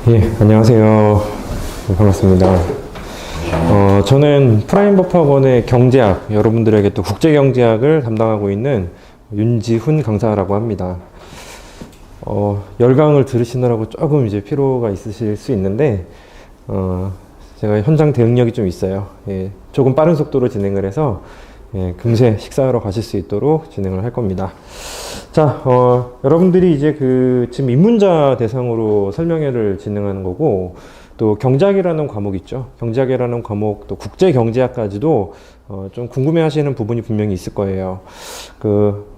예, 안녕하세요. 반갑습니다. 저는 프라임버프학원의 경제학, 여러분들에게 또 국제경제학을 담당하고 있는 윤지훈 강사라고 합니다. 열강을 들으시느라고 조금 이제 피로가 있으실 수 있는데, 제가 현장 대응력이 좀 있어요. 예, 조금 빠른 속도로 진행을 해서, 예, 금세 식사하러 가실 수 있도록 진행을 할 겁니다. 자, 여러분들이 이제 지금 입문자 대상으로 설명회를 진행하는 거고, 또 경제학이라는 과목 있죠. 경제학이라는 과목, 또 국제경제학까지도 좀 궁금해 하시는 부분이 분명히 있을 거예요.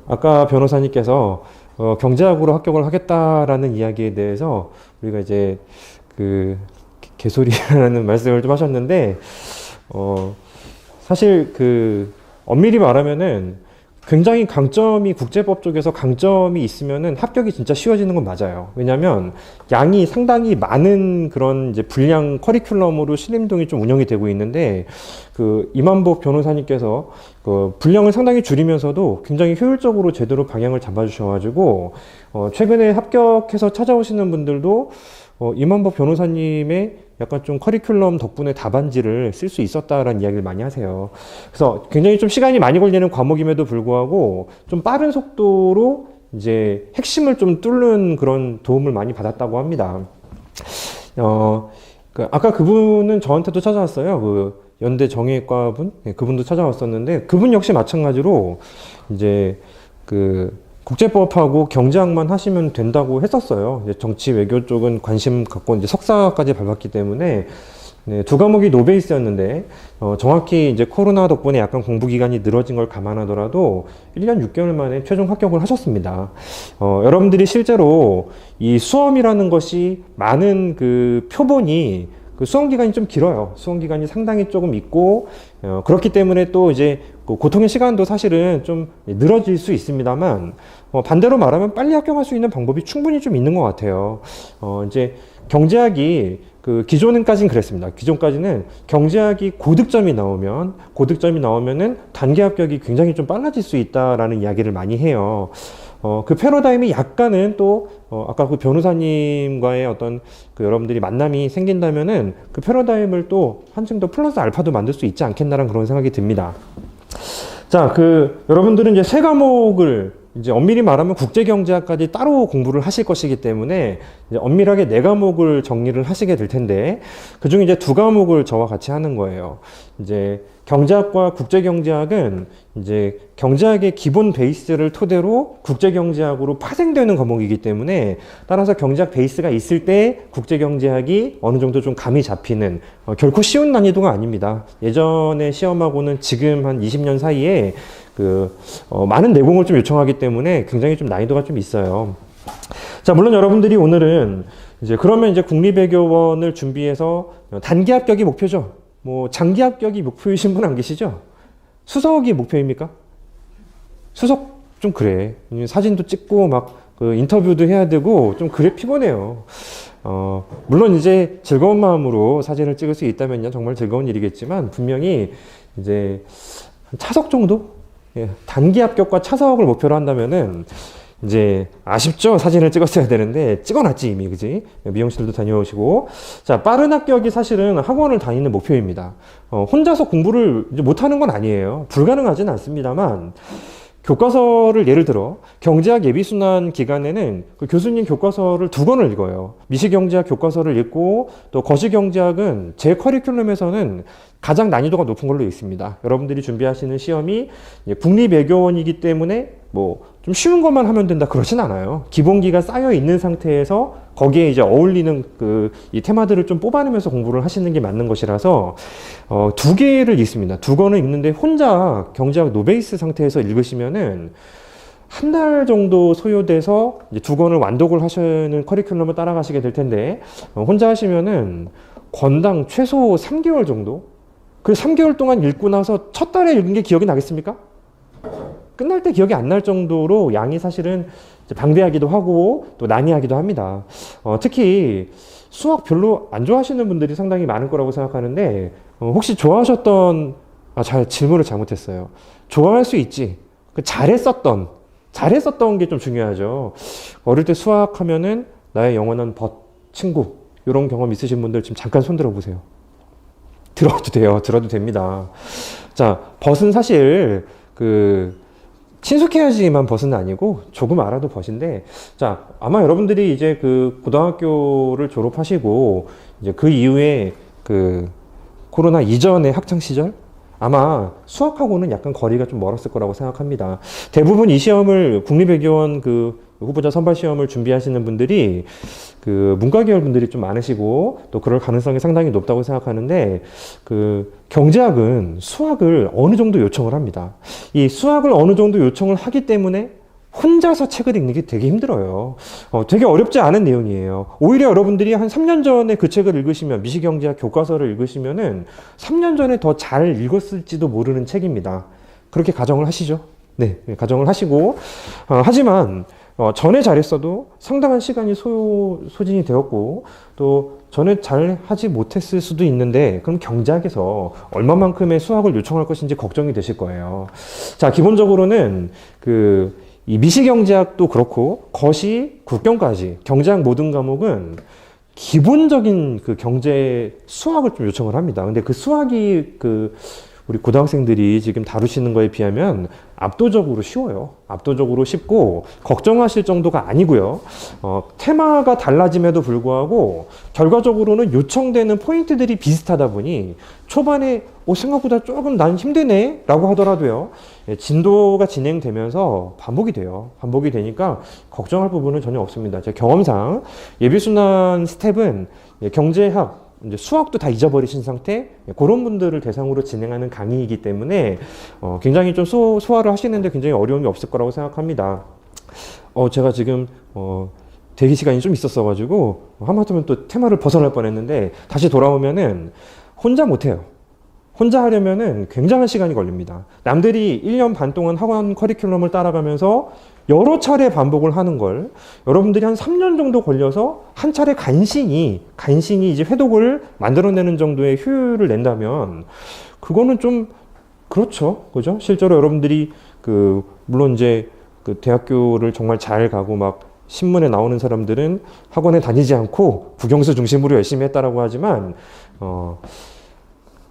아까 변호사님께서 경제학으로 합격을 하겠다라는 이야기에 대해서 우리가 이제 개소리라는 말씀을 좀 하셨는데, 사실 엄밀히 말하면은 굉장히 강점이 국제법 쪽에서 강점이 있으면은 합격이 진짜 쉬워지는 건 맞아요. 왜냐면 양이 상당히 많은 그런 이제 분량 커리큘럼으로 신림동이 좀 운영이 되고 있는데, 이만복 변호사님께서 분량을 상당히 줄이면서도 굉장히 효율적으로 제대로 방향을 잡아주셔가지고, 최근에 합격해서 찾아오시는 분들도 이만복 변호사님의 약간 좀 커리큘럼 덕분에 답안지를 쓸 수 있었다라는 이야기를 많이 하세요. 그래서 굉장히 좀 시간이 많이 걸리는 과목임에도 불구하고 좀 빠른 속도로 이제 핵심을 좀 뚫는 그런 도움을 많이 받았다고 합니다. 아까 그분은 저한테도 찾아왔어요. 연대 정형외과 분? 네, 그분도 찾아왔었는데, 그분 역시 마찬가지로 이제 국제법하고 경제학만 하시면 된다고 했었어요. 이제 정치 외교 쪽은 관심 갖고 이제 석사까지 밟았기 때문에, 네, 두 과목이 노베이스였는데, 정확히 이제 코로나 덕분에 약간 공부 기간이 늘어진 걸 감안하더라도 1년 6개월 만에 최종 합격을 하셨습니다. 여러분들이 실제로 이 수험이라는 것이 많은 표본이 수험 기간이 좀 길어요. 수험 기간이 상당히 조금 있고, 그렇기 때문에 또 이제 고통의 시간도 사실은 좀 늘어질 수 있습니다만, 반대로 말하면 빨리 합격할 수 있는 방법이 충분히 좀 있는 것 같아요. 이제 경제학이 기존까지는 그랬습니다. 기존까지는 경제학이 고득점이 나오면은 단기 합격이 굉장히 좀 빨라질 수 있다라는 이야기를 많이 해요. 패러다임이 약간은 또, 아까 변호사님과의 어떤 여러분들이 만남이 생긴다면은 패러다임을 또 한층 더 플러스 알파도 만들 수 있지 않겠나라는 그런 생각이 듭니다. 자, 여러분들은 이제 세 과목을 이제 엄밀히 말하면 국제경제학까지 따로 공부를 하실 것이기 때문에 이제 엄밀하게 네 과목을 정리를 하시게 될 텐데, 그중에 이제 두 과목을 저와 같이 하는 거예요. 이제 경제학과 국제경제학은 이제 경제학의 기본 베이스를 토대로 국제경제학으로 파생되는 과목이기 때문에, 따라서 경제학 베이스가 있을 때 국제경제학이 어느 정도 좀 감이 잡히는, 결코 쉬운 난이도가 아닙니다. 예전에 시험하고는 지금 한 20년 사이에 많은 내공을 좀 요청하기 때문에 굉장히 좀 난이도가 좀 있어요. 자, 물론 여러분들이 오늘은 그러면 이제 국립외교원을 준비해서 단기 합격이 목표죠. 장기 합격이 목표이신 분 안 계시죠? 수석이 목표입니까? 수석 좀 그래. 사진도 찍고 인터뷰도 해야 되고 좀 그래 피곤해요. 물론 이제 즐거운 마음으로 사진을 찍을 수 있다면요, 정말 즐거운 일이겠지만, 분명히 이제 차석 정도? 예, 단기 합격과 차석을 목표로 한다면은 이제 아쉽죠. 사진을 찍었어야 되는데 찍어놨지 이미, 그지? 미용실도 다녀오시고. 자, 빠른 합격이 사실은 학원을 다니는 목표입니다. 혼자서 공부를 이제 못하는 건 아니에요. 불가능하진 않습니다만, 교과서를 예를 들어 경제학 예비순환 기간에는 교수님 교과서를 2권을 읽어요. 미시경제학 교과서를 읽고, 또 거시경제학은 제 커리큘럼에서는 가장 난이도가 높은 걸로 있습니다. 여러분들이 준비하시는 시험이 국립외교원이기 때문에 좀 쉬운 것만 하면 된다 그러진 않아요. 기본기가 쌓여 있는 상태에서 거기에 이제 어울리는 이 테마들을 좀 뽑아내면서 공부를 하시는 게 맞는 것이라서, 2개를 읽습니다. 2권을 읽는데 혼자 경제학 노베이스 상태에서 읽으시면은 한 달 정도 소요돼서 이제 2권을 완독을 하시는 커리큘럼을 따라가시게 될 텐데, 혼자 하시면은 권당 최소 3개월 정도? 3개월 동안 읽고 나서 첫 달에 읽은 게 기억이 나겠습니까? 끝날 때 기억이 안 날 정도로 양이 사실은 방대하기도 하고 또 난이하기도 합니다. 특히 수학 별로 안 좋아하시는 분들이 상당히 많을 거라고 생각하는데, 혹시 좋아하셨던, 질문을 잘못했어요. 좋아할 수 있지. 잘했었던 게 좀 중요하죠. 어릴 때 수학하면은 나의 영원한 친구, 이런 경험 있으신 분들 지금 잠깐 손 들어보세요. 들어도 돼요. 들어도 됩니다. 자, 벗은 사실 친숙해야지만 벗은 아니고 조금 알아도 벗인데, 자, 아마 여러분들이 이제 고등학교를 졸업하시고 이제 그 이후에 코로나 이전의 학창 시절 아마 수학하고는 약간 거리가 좀 멀었을 거라고 생각합니다. 대부분 이 시험을 국립외교원 후보자 선발 시험을 준비하시는 분들이 문과 계열 분들이 좀 많으시고 또 그럴 가능성이 상당히 높다고 생각하는데, 경제학은 수학을 어느 정도 요청을 합니다. 이 수학을 어느 정도 요청을 하기 때문에 혼자서 책을 읽는 게 되게 힘들어요. 되게 어렵지 않은 내용이에요. 오히려 여러분들이 한 3년 전에 그 책을 읽으시면, 미시경제학 교과서를 읽으시면은 3년 전에 더 잘 읽었을지도 모르는 책입니다. 그렇게 가정을 하시죠. 네, 가정을 하시고, 하지만 전에 잘했어도 상당한 시간이 소진이 되었고, 또 전에 잘 하지 못했을 수도 있는데, 그럼 경제학에서 얼마만큼의 수학을 요청할 것인지 걱정이 되실 거예요. 자, 기본적으로는 이 미시경제학도 그렇고 거시, 국경까지 경제학 모든 과목은 기본적인 경제 수학을 좀 요청을 합니다. 근데 그 수학이 우리 고등학생들이 지금 다루시는 거에 비하면 압도적으로 쉬워요. 압도적으로 쉽고 걱정하실 정도가 아니고요. 테마가 달라짐에도 불구하고 결과적으로는 요청되는 포인트들이 비슷하다 보니 초반에 생각보다 조금 난 힘드네 라고 하더라도요, 진도가 진행되면서 반복이 돼요. 반복이 되니까 걱정할 부분은 전혀 없습니다. 제 경험상 예비순환 스텝은 경제학, 이제 수학도 다 잊어버리신 상태, 그런 분들을 대상으로 진행하는 강의이기 때문에 굉장히 좀 소화를 하시는데 굉장히 어려움이 없을 거라고 생각합니다. 제가 지금 대기 시간이 좀 있었어가지고 하마터면 또 테마를 벗어날 뻔했는데, 다시 돌아오면은 혼자 못해요. 혼자 하려면은 굉장한 시간이 걸립니다. 남들이 1년 반 동안 학원 커리큘럼을 따라가면서 여러 차례 반복을 하는 걸 여러분들이 한 3년 정도 걸려서 한 차례 간신히 이제 회독을 만들어내는 정도의 효율을 낸다면, 그거는 좀 그렇죠. 그죠? 실제로 여러분들이 물론 이제 대학교를 정말 잘 가고 막 신문에 나오는 사람들은 학원에 다니지 않고 국영수 중심으로 열심히 했다라고 하지만,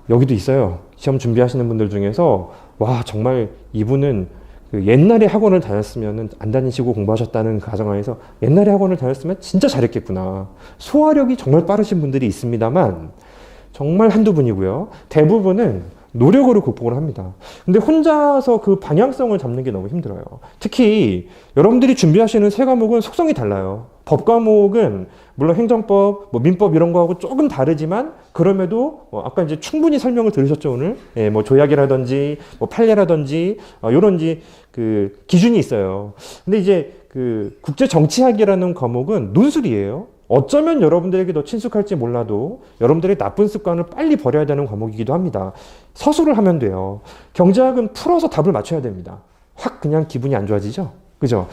여기도 있어요. 시험 준비하시는 분들 중에서 와, 정말 이분은 옛날에 학원을 다녔으면, 안 다니시고 공부하셨다는 가정하에서 옛날에 학원을 다녔으면 진짜 잘했겠구나. 소화력이 정말 빠르신 분들이 있습니다만 정말 한두 분이고요. 대부분은 노력으로 극복을 합니다. 근데 혼자서 그 방향성을 잡는 게 너무 힘들어요. 특히 여러분들이 준비하시는 세 과목은 속성이 달라요. 법 과목은 물론 행정법, 민법 이런 거하고 조금 다르지만, 그럼에도 아까 이제 충분히 설명을 들으셨죠, 오늘? 조약이라든지 판례라든지 이런 기준이 있어요. 근데 이제 국제 정치학이라는 과목은 논술이에요. 어쩌면 여러분들에게 더 친숙할지 몰라도 여러분들의 나쁜 습관을 빨리 버려야 되는 과목이기도 합니다. 서술을 하면 돼요. 경제학은 풀어서 답을 맞춰야 됩니다. 확 그냥 기분이 안 좋아지죠? 그죠?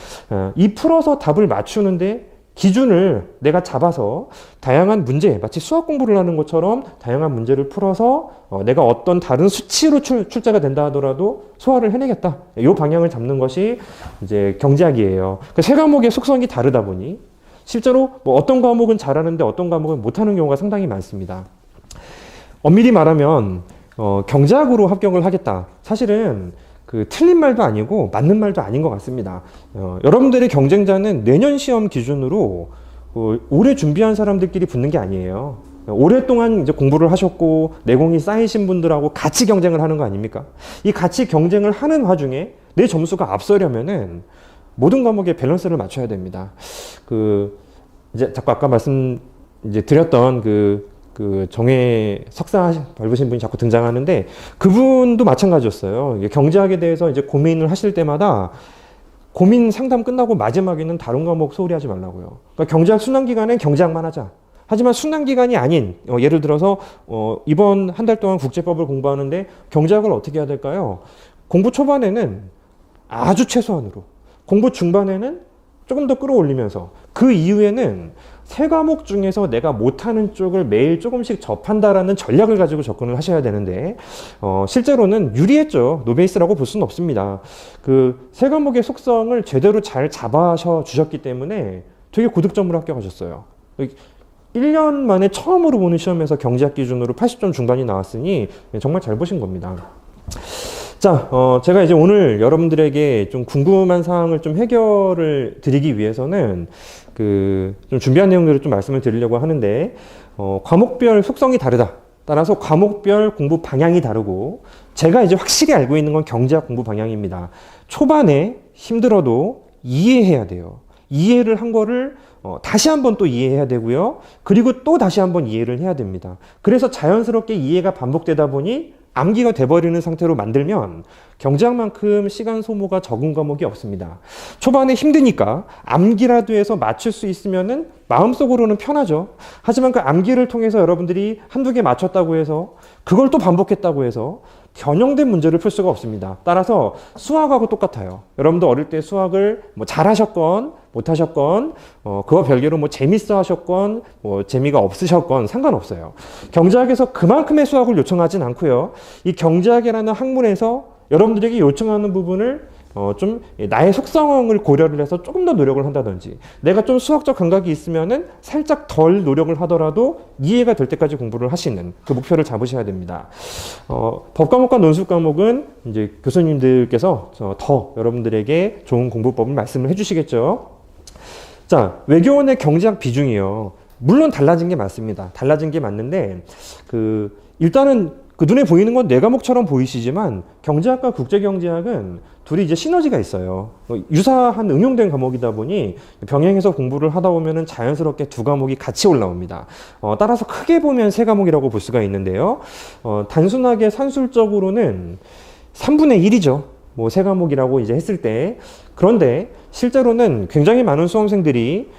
이 풀어서 답을 맞추는데 기준을 내가 잡아서 다양한 문제, 마치 수학 공부를 하는 것처럼 다양한 문제를 풀어서 내가 어떤 다른 수치로 출제가 된다 하더라도 소화를 해내겠다. 이 방향을 잡는 것이 이제 경제학이에요. 세 과목의 속성이 다르다 보니 실제로 어떤 과목은 잘하는데 어떤 과목은 못하는 경우가 상당히 많습니다. 엄밀히 말하면 경제학으로 합격을 하겠다. 사실은 틀린 말도 아니고 맞는 말도 아닌 것 같습니다. 여러분들의 경쟁자는 내년 시험 기준으로 올해 준비한 사람들끼리 붙는 게 아니에요. 오랫동안 이제 공부를 하셨고 내공이 쌓이신 분들하고 같이 경쟁을 하는 거 아닙니까? 이 같이 경쟁을 하는 와중에 내 점수가 앞서려면은 모든 과목에 밸런스를 맞춰야 됩니다. 이제 자꾸 아까 드렸던 정해 석사 밟으신 분이 자꾸 등장하는데, 그분도 마찬가지였어요. 경제학에 대해서 이제 고민을 하실 때마다 고민 상담 끝나고 마지막에는 다른 과목 소홀히 하지 말라고요. 그러니까 경제학 순환 기간엔 경제학만 하자. 하지만 순환 기간이 아닌, 예를 들어서 이번 한 달 동안 국제법을 공부하는데 경제학을 어떻게 해야 될까요? 공부 초반에는 아주 최소한으로, 공부 중반에는 조금 더 끌어올리면서, 그 이후에는 세 과목 중에서 내가 못하는 쪽을 매일 조금씩 접한다라는 전략을 가지고 접근을 하셔야 되는데, 실제로는 유리했죠. 노베이스라고 볼 수는 없습니다. 세 과목의 속성을 제대로 잘 잡아셔 주셨기 때문에 되게 고득점으로 합격하셨어요. 1년 만에 처음으로 보는 시험에서 경제학 기준으로 80점 중반이 나왔으니 정말 잘 보신 겁니다. 자, 제가 이제 오늘 여러분들에게 좀 궁금한 사항을 좀 해결을 드리기 위해서는 좀 준비한 내용들을 좀 말씀을 드리려고 하는데, 과목별 속성이 다르다. 따라서 과목별 공부 방향이 다르고, 제가 이제 확실히 알고 있는 건 경제학 공부 방향입니다. 초반에 힘들어도 이해해야 돼요. 이해를 한 거를 다시 한번 또 이해해야 되고요. 그리고 또 다시 한번 이해를 해야 됩니다. 그래서 자연스럽게 이해가 반복되다 보니 암기가 돼버리는 상태로 만들면 경제학만큼 시간 소모가 적은 과목이 없습니다. 초반에 힘드니까 암기라도 해서 맞출 수 있으면은 마음속으로는 편하죠. 하지만 그 암기를 통해서 여러분들이 한두 개 맞췄다고 해서 그걸 또 반복했다고 해서 변형된 문제를 풀 수가 없습니다. 따라서 수학하고 똑같아요. 여러분도 어릴 때 수학을 뭐 잘하셨건 못하셨건 그거 별개로 뭐 재밌어 하셨건 뭐 재미가 없으셨건 상관없어요. 경제학에서 그만큼의 수학을 요청하진 않고요. 이 경제학이라는 학문에서 여러분들에게 요청하는 부분을 좀 나의 속성을 고려를 해서 조금 더 노력을 한다든지, 내가 좀 수학적 감각이 있으면은 살짝 덜 노력을 하더라도 이해가 될 때까지 공부를 하시는 그 목표를 잡으셔야 됩니다. 법 과목과 논술 과목은 이제 교수님들께서 더 여러분들에게 좋은 공부법을 말씀을 해주시겠죠. 자, 외교원의 경제학 비중이요. 물론 달라진 게 맞습니다. 달라진 게 맞는데, 일단은 눈에 보이는 건 네 과목처럼 보이시지만 경제학과 국제경제학은 둘이 이제 시너지가 있어요. 유사한 응용된 과목이다 보니 병행해서 공부를 하다 보면은 자연스럽게 두 과목이 같이 올라옵니다. 따라서 크게 보면 세 과목이라고 볼 수가 있는데요. 단순하게 산술적으로는 3분의 1이죠. 뭐 세 과목이라고 이제 했을 때. 그런데 실제로는 굉장히 많은 수험생들이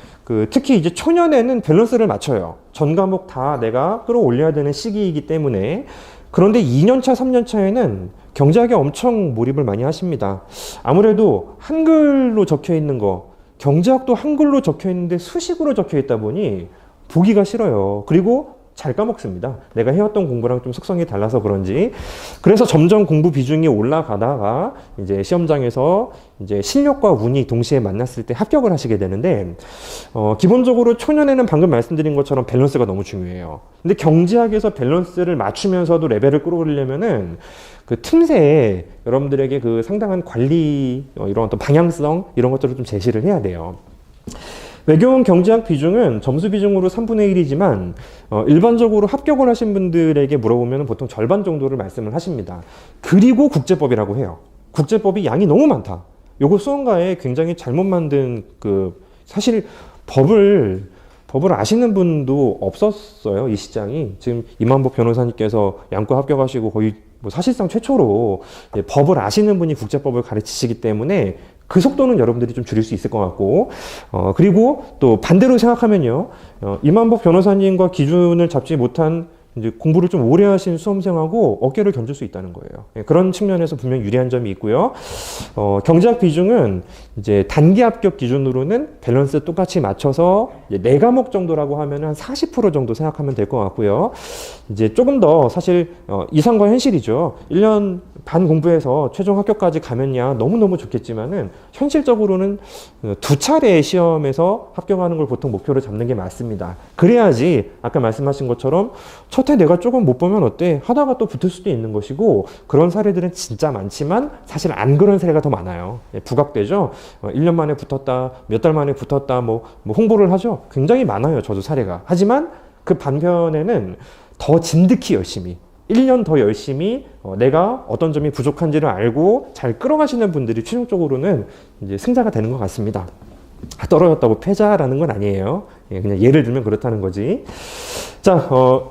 특히 이제 초년에는 밸런스를 맞춰요. 전 과목 다 내가 끌어올려야 되는 시기이기 때문에. 그런데 2년차, 3년차에는 경제학에 엄청 몰입을 많이 하십니다. 아무래도 한글로 적혀 있는 거, 경제학도 한글로 적혀 있는데 수식으로 적혀 있다 보니 보기가 싫어요. 그리고 잘 까먹습니다. 내가 해왔던 공부랑 좀 속성이 달라서 그런지. 그래서 점점 공부 비중이 올라가다가 이제 시험장에서 이제 실력과 운이 동시에 만났을 때 합격을 하시게 되는데, 기본적으로 초년에는 방금 말씀드린 것처럼 밸런스가 너무 중요해요. 근데 경제학에서 밸런스를 맞추면서도 레벨을 끌어올리려면은 틈새에 여러분들에게 상당한 관리, 이런 어떤 방향성, 이런 것들을 좀 제시를 해야 돼요. 외교원 경제학 비중은 점수 비중으로 3분의 1이지만 일반적으로 합격을 하신 분들에게 물어보면 보통 절반 정도를 말씀을 하십니다. 그리고 국제법이라고 해요. 국제법이 양이 너무 많다. 요거 수험가에 굉장히 잘못 만든 사실 법을 아시는 분도 없었어요. 이 시장이. 지금 이만복 변호사님께서 양과 합격하시고 거의 뭐 사실상 최초로 법을 아시는 분이 국제법을 가르치시기 때문에 그 속도는 여러분들이 좀 줄일 수 있을 것 같고, 그리고 또 반대로 생각하면요, 이만복 변호사님과 기준을 잡지 못한 이제 공부를 좀 오래 하신 수험생하고 어깨를 견줄 수 있다는 거예요. 그런 측면에서 분명 유리한 점이 있고요. 경제학 비중은 이제 단기 합격 기준으로는 밸런스 똑같이 맞춰서 이제 4과목 정도라고 하면 한 40% 정도 생각하면 될 것 같고요. 이제 조금 더 사실 이상과 현실이죠. 1년 반 공부해서 최종 합격까지 가면야 너무너무 좋겠지만은 현실적으로는 2차례 시험에서 합격하는 걸 보통 목표로 잡는 게 맞습니다. 그래야지 아까 말씀하신 것처럼 첫 해 내가 조금 못 보면 어때? 하다가 또 붙을 수도 있는 것이고, 그런 사례들은 진짜 많지만 사실 안 그런 사례가 더 많아요. 부각되죠? 1년 만에 붙었다, 몇 달 만에 붙었다, 뭐 홍보를 하죠? 굉장히 많아요. 저도 사례가. 하지만 그 반면에는 더 진득히 열심히 1년 더 열심히 내가 어떤 점이 부족한지를 알고 잘 끌어가시는 분들이 최종적으로는 이제 승자가 되는 것 같습니다. 떨어졌다고 패자라는 건 아니에요. 그냥 예를 들면 그렇다는 거지. 자,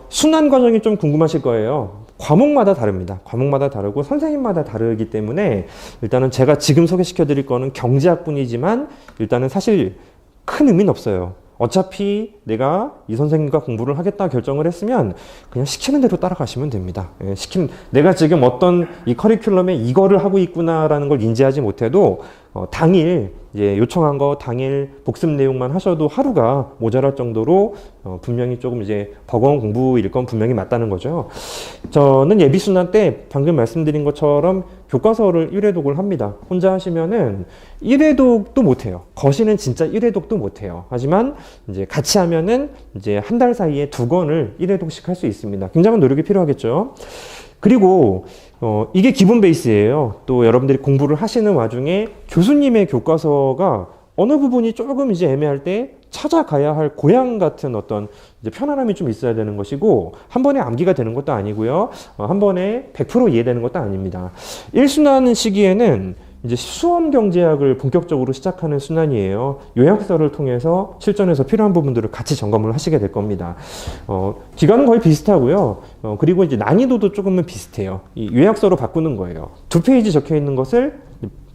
순환 과정이 좀 궁금하실 거예요. 과목마다 다릅니다. 과목마다 다르고 선생님마다 다르기 때문에 일단은 제가 지금 소개시켜 드릴 거는 경제학뿐이지만 일단은 사실 큰 의미는 없어요. 어차피 내가 이 선생님과 공부를 하겠다 결정을 했으면 그냥 시키는 대로 따라가시면 됩니다. 내가 지금 어떤 이 커리큘럼에 이거를 하고 있구나라는 걸 인지하지 못해도 당일 이제 요청한 거 당일 복습 내용만 하셔도 하루가 모자랄 정도로 분명히 조금 이제 버거운 공부일 건 분명히 맞다는 거죠. 저는 예비순환 때 방금 말씀드린 것처럼 교과서를 1회독을 합니다. 혼자 하시면은 1회독도 못해요. 거시는 진짜 1회독도 못해요. 하지만 이제 같이 하면은 이제 한 달 사이에 2권을 1회독씩 할 수 있습니다. 굉장한 노력이 필요하겠죠. 그리고 이게 기본 베이스예요. 또 여러분들이 공부를 하시는 와중에 교수님의 교과서가 어느 부분이 조금 이제 애매할 때 찾아가야 할 고향 같은 어떤 이제 편안함이 좀 있어야 되는 것이고, 한 번에 암기가 되는 것도 아니고요. 한 번에 100% 이해되는 것도 아닙니다. 1순환 시기에는 이제 수험 경제학을 본격적으로 시작하는 순환이에요. 요약서를 통해서 실전에서 필요한 부분들을 같이 점검을 하시게 될 겁니다. 기간은 거의 비슷하고요. 그리고 이제 난이도도 조금은 비슷해요. 이 요약서로 바꾸는 거예요. 2페이지 적혀 있는 것을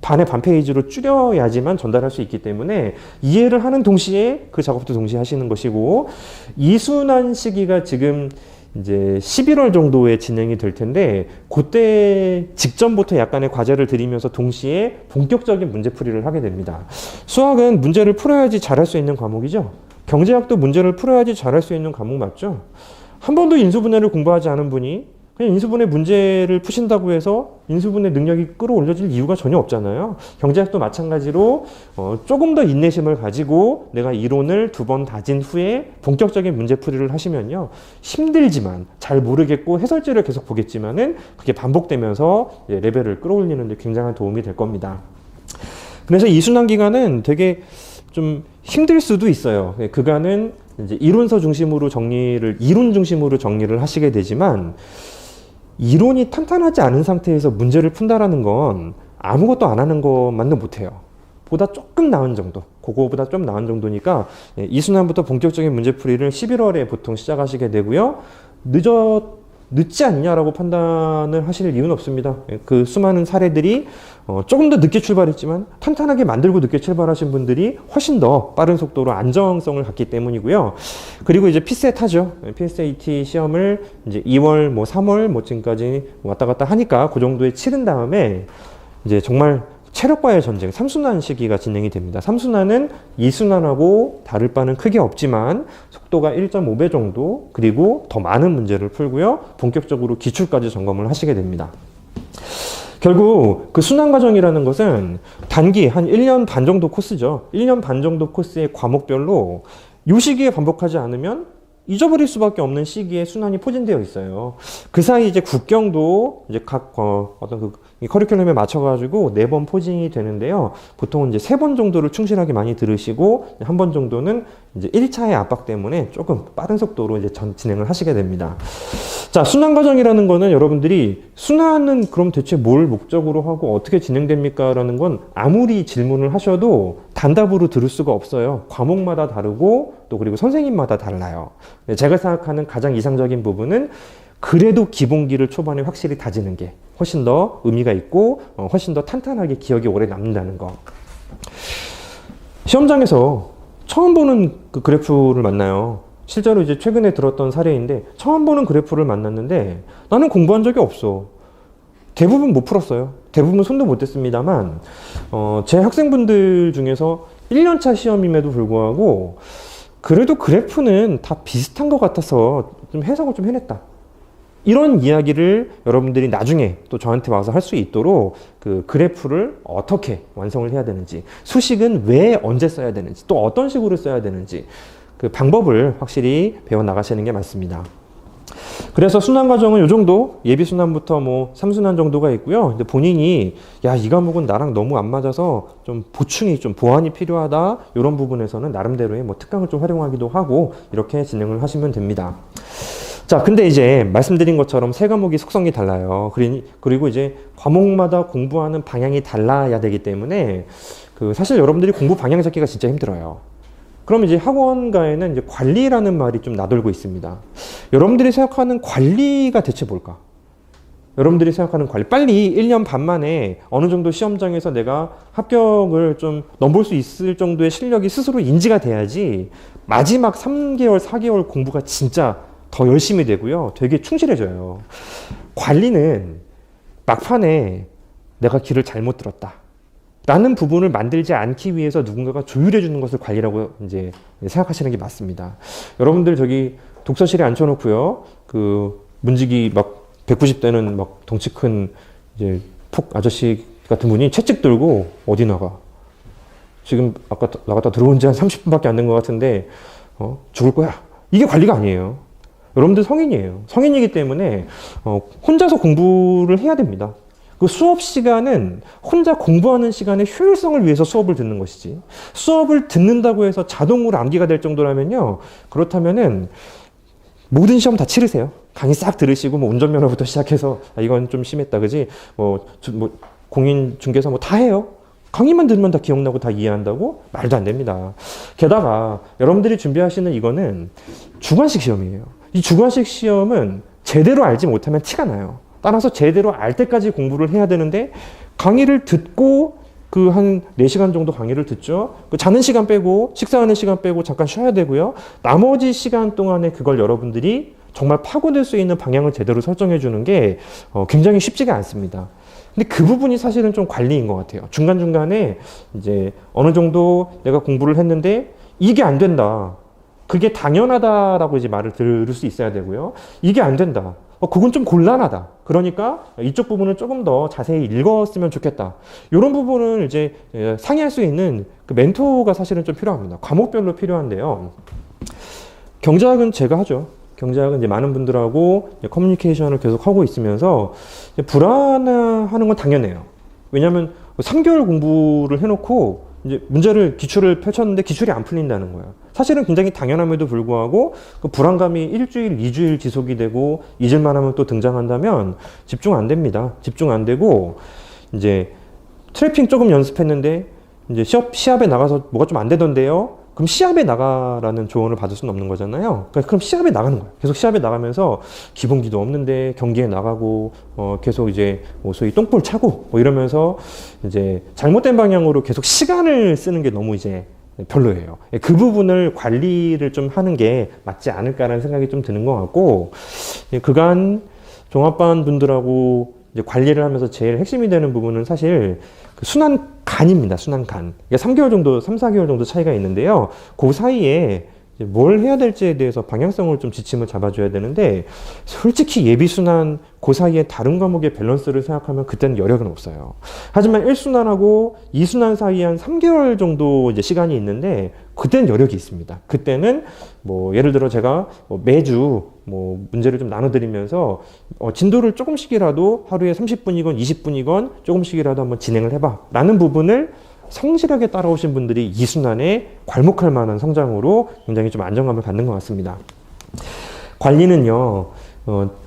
반의 반 페이지로 줄여야지만 전달할 수 있기 때문에 이해를 하는 동시에 그 작업도 동시에 하시는 것이고, 이순환 시기가 지금 이제 11월 정도에 진행이 될 텐데, 그때 직전부터 약간의 과제를 드리면서 동시에 본격적인 문제풀이를 하게 됩니다. 수학은 문제를 풀어야지 잘할 수 있는 과목이죠. 경제학도 문제를 풀어야지 잘할 수 있는 과목 맞죠. 한 번도 인수분해를 공부하지 않은 분이 그냥 인수분해 문제를 푸신다고 해서 인수분해 능력이 끌어올려질 이유가 전혀 없잖아요. 경제학도 마찬가지로 조금 더 인내심을 가지고 내가 이론을 2번 다진 후에 본격적인 문제풀이를 하시면요, 힘들지만 잘 모르겠고 해설지를 계속 보겠지만은 그게 반복되면서 레벨을 끌어올리는 데 굉장한 도움이 될 겁니다. 그래서 이순환 기간은 되게 좀 힘들 수도 있어요. 그간은 이제 이론 중심으로 정리를 하시게 되지만, 이론이 탄탄하지 않은 상태에서 문제를 푼다라는 건 아무것도 안 하는 것만도 못해요. 보다 조금 나은 정도, 그거보다 좀 나은 정도니까 이순환부터 본격적인 문제풀이를 11월에 보통 시작하시게 되고요. 늦지 않냐라고 판단을 하실 이유는 없습니다. 그 수많은 사례들이 조금 더 늦게 출발했지만 탄탄하게 만들고 늦게 출발하신 분들이 훨씬 더 빠른 속도로 안정성을 갖기 때문이고요. 그리고 이제 피셋 하죠. PSAT 시험을 이제 2월, 3월 지금까지 왔다 갔다 하니까 그 정도에 치른 다음에 이제 정말 체력과의 전쟁, 3순환 시기가 진행이 됩니다. 3순환은 2순환하고 다를 바는 크게 없지만 속도가 1.5배 정도, 그리고 더 많은 문제를 풀고요. 본격적으로 기출까지 점검을 하시게 됩니다. 결국 그 순환 과정이라는 것은 단기 한 1년 반 정도 코스죠. 1년 반 정도 코스의 과목별로 이 시기에 반복하지 않으면 잊어버릴 수밖에 없는 시기에 순환이 포진되어 있어요. 그 사이 이제 국경도 이제 각 어떤 그 커리큘럼에 맞춰가지고 4번 포진이 되는데요. 보통은 이제 3번 정도를 충실하게 많이 들으시고, 한 번 정도는 이제 1차의 압박 때문에 조금 빠른 속도로 이제 진행을 하시게 됩니다. 자, 순환 과정이라는 거는 여러분들이 순환은 그럼 대체 뭘 목적으로 하고 어떻게 진행됩니까? 라는 건 아무리 질문을 하셔도 단답으로 들을 수가 없어요. 과목마다 다르고 또 그리고 선생님마다 달라요. 제가 생각하는 가장 이상적인 부분은 그래도 기본기를 초반에 확실히 다지는 게 훨씬 더 의미가 있고 훨씬 더 탄탄하게 기억이 오래 남는다는 거. 시험장에서 처음 보는 그 그래프를 만나요. 실제로 이제 최근에 들었던 사례인데, 처음 보는 그래프를 만났는데 나는 공부한 적이 없어. 대부분 못 풀었어요. 대부분 손도 못 댔습니다만 제 학생분들 중에서 1년차 시험임에도 불구하고 그래도 그래프는 다 비슷한 것 같아서 좀 해석을 좀 해냈다. 이런 이야기를 여러분들이 나중에 또 저한테 와서 할 수 있도록 그 그래프를 어떻게 완성을 해야 되는지, 수식은 왜 언제 써야 되는지, 또 어떤 식으로 써야 되는지 그 방법을 확실히 배워 나가시는 게 맞습니다. 그래서 순환 과정은 이 정도, 예비 순환부터 3순환 정도가 있고요. 근데 본인이 이 과목은 나랑 너무 안 맞아서 좀 보충이 좀 보완이 필요하다, 이런 부분에서는 나름대로의 특강을 좀 활용하기도 하고 이렇게 진행을 하시면 됩니다. 자, 근데 이제 말씀드린 것처럼 세 과목이 속성이 달라요. 그리고 이제 과목마다 공부하는 방향이 달라야 되기 때문에 사실 여러분들이 공부 방향 잡기가 진짜 힘들어요. 그럼 이제 학원가에는 이제 관리라는 말이 좀 나돌고 있습니다. 여러분들이 생각하는 관리가 대체 뭘까? 여러분들이 생각하는 관리, 빨리 1년 반 만에 어느 정도 시험장에서 내가 합격을 좀 넘볼 수 있을 정도의 실력이 스스로 인지가 돼야지 마지막 3개월, 4개월 공부가 진짜 더 열심히 되고요. 되게 충실해져요. 관리는 막판에 내가 길을 잘못 들었다 라는 부분을 만들지 않기 위해서 누군가가 조율해 주는 것을 관리라고 이제 생각하시는 게 맞습니다. 여러분들 저기 독서실에 앉혀놓고요. 문지기 190대는 덩치 큰 이제 폭 아저씨 같은 분이 채찍 들고 어디 나가? 지금 아까 나갔다 들어온 지 한 30분밖에 안 된 것 같은데 죽을 거야. 이게 관리가 아니에요. 여러분들 성인이에요. 성인이기 때문에 혼자서 공부를 해야 됩니다. 그 수업 시간은 혼자 공부하는 시간의 효율성을 위해서 수업을 듣는 것이지, 수업을 듣는다고 해서 자동으로 암기가 될 정도라면요, 그렇다면은 모든 시험 다 치르세요. 강의 싹 들으시고 뭐 운전면허부터 시작해서 이건 좀 심했다 그지, 뭐 공인중개사 뭐 다 해요. 강의만 들으면 다 기억나고 다 이해한다고? 말도 안 됩니다. 게다가 여러분들이 준비하시는 이거는 주관식 시험이에요. 이 주관식 시험은 제대로 알지 못하면 티가 나요. 따라서 제대로 알 때까지 공부를 해야 되는데, 강의를 듣고 그 한 4시간 정도 강의를 듣죠. 그 자는 시간 빼고 식사하는 시간 빼고 잠깐 쉬어야 되고요. 나머지 시간 동안에 그걸 여러분들이 정말 파고들 수 있는 방향을 제대로 설정해 주는 게 굉장히 쉽지가 않습니다. 근데 그 부분이 사실은 좀 관리인 것 같아요. 중간중간에 이제 어느 정도 내가 공부를 했는데 이게 안 된다, 그게 당연하다라고 이제 말을 들을 수 있어야 되고요. 이게 안 된다, 그건 좀 곤란하다, 그러니까 이쪽 부분을 조금 더 자세히 읽었으면 좋겠다, 이런 부분을 이제 상의할 수 있는 그 멘토가 사실은 좀 필요합니다. 과목별로 필요한데요. 경제학은 제가 하죠. 경제학은 이제 많은 분들하고 커뮤니케이션을 계속 하고 있으면서 불안해하는 건 당연해요. 왜냐하면 3개월 공부를 해놓고 이제 문제를, 기출을 펼쳤는데 기출이 안 풀린다는 거예요. 사실은 굉장히 당연함에도 불구하고 그 불안감이 일주일, 2주일 지속이 되고 잊을만 하면 또 등장한다면 집중 안 됩니다. 집중 안 되고, 이제 트래핑 조금 연습했는데 이제 시합에 나가서 뭐가 좀 안 되던데요? 그럼 시합에 나가라는 조언을 받을 수는 없는 거잖아요. 그럼 시합에 나가는 거예요. 계속 시합에 나가면서 기본기도 없는데 경기에 나가고 계속 이제 소위 똥볼 차고 이러면서 이제 잘못된 방향으로 계속 시간을 쓰는 게 너무 이제 별로예요. 그 부분을 관리를 좀 하는 게 맞지 않을까라는 생각이 좀 드는 것 같고, 그간 종합반 분들하고 이제 관리를 하면서 제일 핵심이 되는 부분은 사실 그 순환간입니다. 순환간. 3개월 정도, 3, 4개월 정도 차이가 있는데요. 그 사이에 뭘 해야 될지에 대해서 방향성을 좀 지침을 잡아줘야 되는데, 솔직히 예비순환 그 사이에 다른 과목의 밸런스를 생각하면 그때는 여력은 없어요. 하지만 1순환하고 2순환 사이에 한 3개월 정도 이제 시간이 있는데, 그때는 여력이 있습니다. 그때는 뭐 예를 들어 제가 매주 뭐 문제를 좀 나눠드리면서 진도를 조금씩이라도 하루에 30분이건 20분이건 조금씩이라도 한번 진행을 해봐 라는 부분을 성실하게 따라오신 분들이 2순환에 괄목할 만한 성장으로 굉장히 좀 안정감을 갖는 것 같습니다. 관리는요,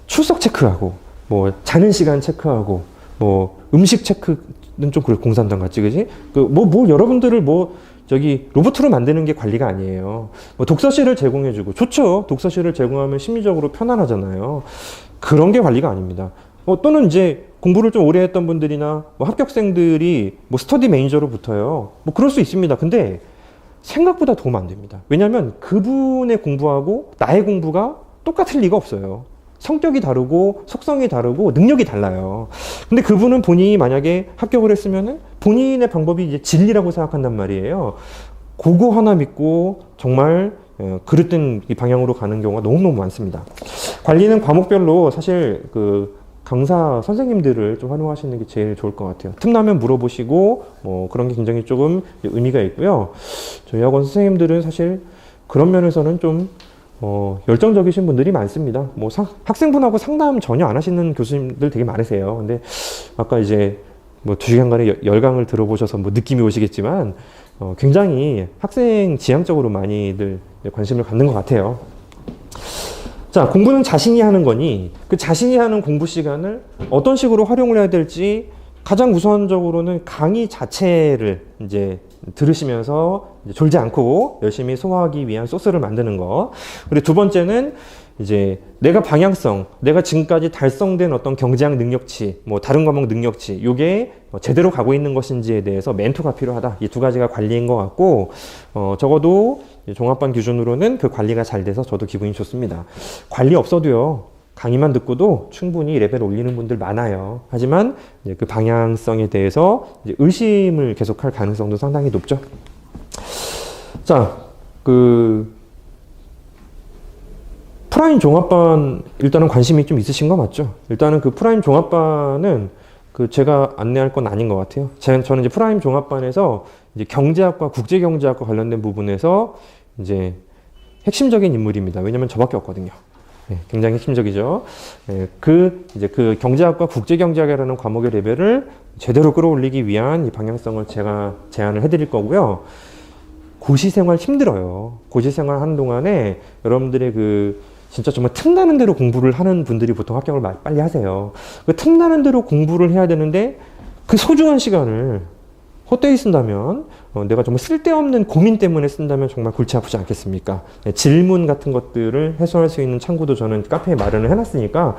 출석 체크하고, 뭐, 자는 시간 체크하고, 뭐, 음식 체크는 좀 그래, 공산당 같지, 그지? 여러분들을 로봇으로 만드는 게 관리가 아니에요. 독서실을 제공해주고, 좋죠. 독서실을 제공하면 심리적으로 편안하잖아요. 그런 게 관리가 아닙니다. 또는 이제 공부를 좀 오래 했던 분들이나 합격생들이 스터디 매니저로 붙어요. 그럴 수 있습니다. 근데 생각보다 도움 안 됩니다. 왜냐하면 그분의 공부하고 나의 공부가 똑같을 리가 없어요. 성격이 다르고 속성이 다르고 능력이 달라요. 근데 그분은 본인이 만약에 합격을 했으면은 본인의 방법이 이제 진리라고 생각한단 말이에요. 그거 하나 믿고 정말 그릇된 방향으로 가는 경우가 너무너무 많습니다. 관리는 과목별로 사실 강사 선생님들을 좀 활용하시는 게 제일 좋을 것 같아요. 틈나면 물어보시고 그런 게 굉장히 조금 의미가 있고요. 저희 학원 선생님들은 사실 그런 면에서는 좀 열정적이신 분들이 많습니다. 학생분하고 상담 전혀 안 하시는 교수님들 되게 많으세요. 근데 아까 이제 2시간간의 열강을 들어보셔서 느낌이 오시겠지만 굉장히 학생 지향적으로 많이들 관심을 갖는 것 같아요. 자, 공부는 자신이 하는 거니 그 자신이 하는 공부 시간을 어떤 식으로 활용을 해야 될지 가장 우선적으로는 강의 자체를 이제 들으시면서 이제 졸지 않고 열심히 소화하기 위한 소스를 만드는 거. 그리고 두 번째는 이제 내가 방향성, 내가 지금까지 달성된 어떤 경제학 능력치, 다른 과목 능력치, 요게 제대로 가고 있는 것인지에 대해서 멘토가 필요하다. 이 두 가지가 관리인 것 같고, 적어도 종합반 기준으로는 그 관리가 잘 돼서 저도 기분이 좋습니다. 관리 없어도요, 강의만 듣고도 충분히 레벨 올리는 분들 많아요. 하지만 이제 그 방향성에 대해서 이제 의심을 계속할 가능성도 상당히 높죠. 자, 프라임 종합반 일단은 관심이 좀 있으신 거 맞죠? 일단은 그 프라임 종합반은 그 제가 안내할 건 아닌 것 같아요. 저는 이제 프라임 종합반에서 이제 경제학과 국제경제학과 관련된 부분에서 이제 핵심적인 인물입니다. 왜냐면 저밖에 없거든요. 네, 굉장히 핵심적이죠. 네, 이제 그 경제학과 국제경제학이라는 과목의 레벨을 제대로 끌어올리기 위한 이 방향성을 제가 제안을 해드릴 거고요. 고시생활 힘들어요. 고시생활 하는 동안에 여러분들의 진짜 정말 틈나는 대로 공부를 하는 분들이 보통 합격을 빨리 하세요. 그 틈나는 대로 공부를 해야 되는데 그 소중한 시간을 헛되이 쓴다면 내가 정말 쓸데없는 고민 때문에 쓴다면 정말 골치 아프지 않겠습니까? 네, 질문 같은 것들을 해소할 수 있는 창구도 저는 카페에 마련을 해놨으니까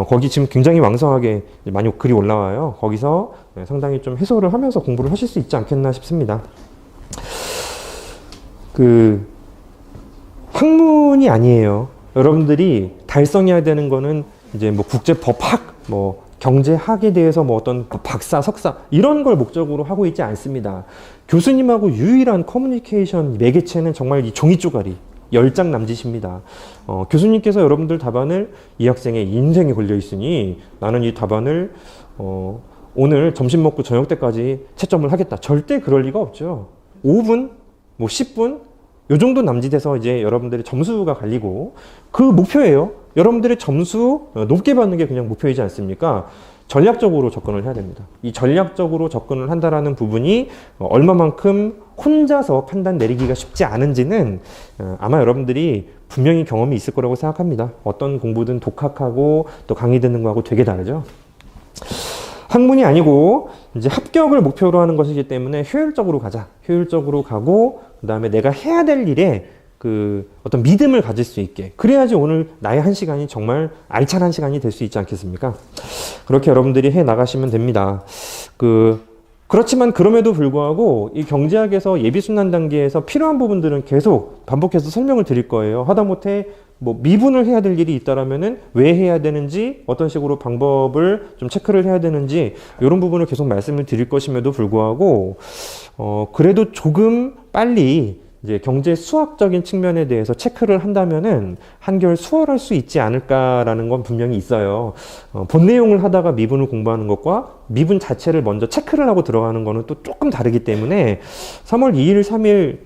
거기 지금 굉장히 왕성하게 많이 글이 올라와요. 거기서 상당히 좀 해소를 하면서 공부를 하실 수 있지 않겠나 싶습니다. 학문이 아니에요. 여러분들이 달성해야 되는 거는 이제 뭐 국제법학, 뭐 경제학에 대해서 뭐 어떤 박사, 석사 이런 걸 목적으로 하고 있지 않습니다. 교수님하고 유일한 커뮤니케이션 매개체는 정말 이 종이 쪼가리 10장 남짓입니다. 교수님께서 여러분들 답안을 이 학생의 인생에 걸려 있으니 나는 이 답안을 오늘 점심 먹고 저녁 때까지 채점을 하겠다. 절대 그럴 리가 없죠. 5분, 뭐 10분 요 정도 남짓해서 이제 여러분들의 점수가 갈리고 그 목표예요. 여러분들의 점수 높게 받는 게 그냥 목표이지 않습니까? 전략적으로 접근을 해야 됩니다. 이 전략적으로 접근을 한다라는 부분이 얼마만큼 혼자서 판단 내리기가 쉽지 않은지는 아마 여러분들이 분명히 경험이 있을 거라고 생각합니다. 어떤 공부든 독학하고 또 강의 듣는 거하고 되게 다르죠. 학문이 아니고 이제 합격을 목표로 하는 것이기 때문에 효율적으로 가자. 효율적으로 가고 그 다음에 내가 해야 될 일에 어떤 믿음을 가질 수 있게. 그래야지 오늘 나의 한 시간이 정말 알찬 시간이 될 수 있지 않겠습니까? 그렇게 여러분들이 해 나가시면 됩니다. 그렇지만 그럼에도 불구하고 이 경제학에서 예비순환 단계에서 필요한 부분들은 계속 반복해서 설명을 드릴 거예요. 하다못해 뭐 미분을 해야 될 일이 있다라면은 왜 해야 되는지, 어떤 식으로 방법을 좀 체크를 해야 되는지 이런 부분을 계속 말씀을 드릴 것임에도 불구하고 그래도 조금 빨리 이제 경제 수학적인 측면에 대해서 체크를 한다면은 한결 수월할 수 있지 않을까라는 건 분명히 있어요. 본 내용을 하다가 미분을 공부하는 것과 미분 자체를 먼저 체크를 하고 들어가는 거는 또 조금 다르기 때문에 3월 2일, 3일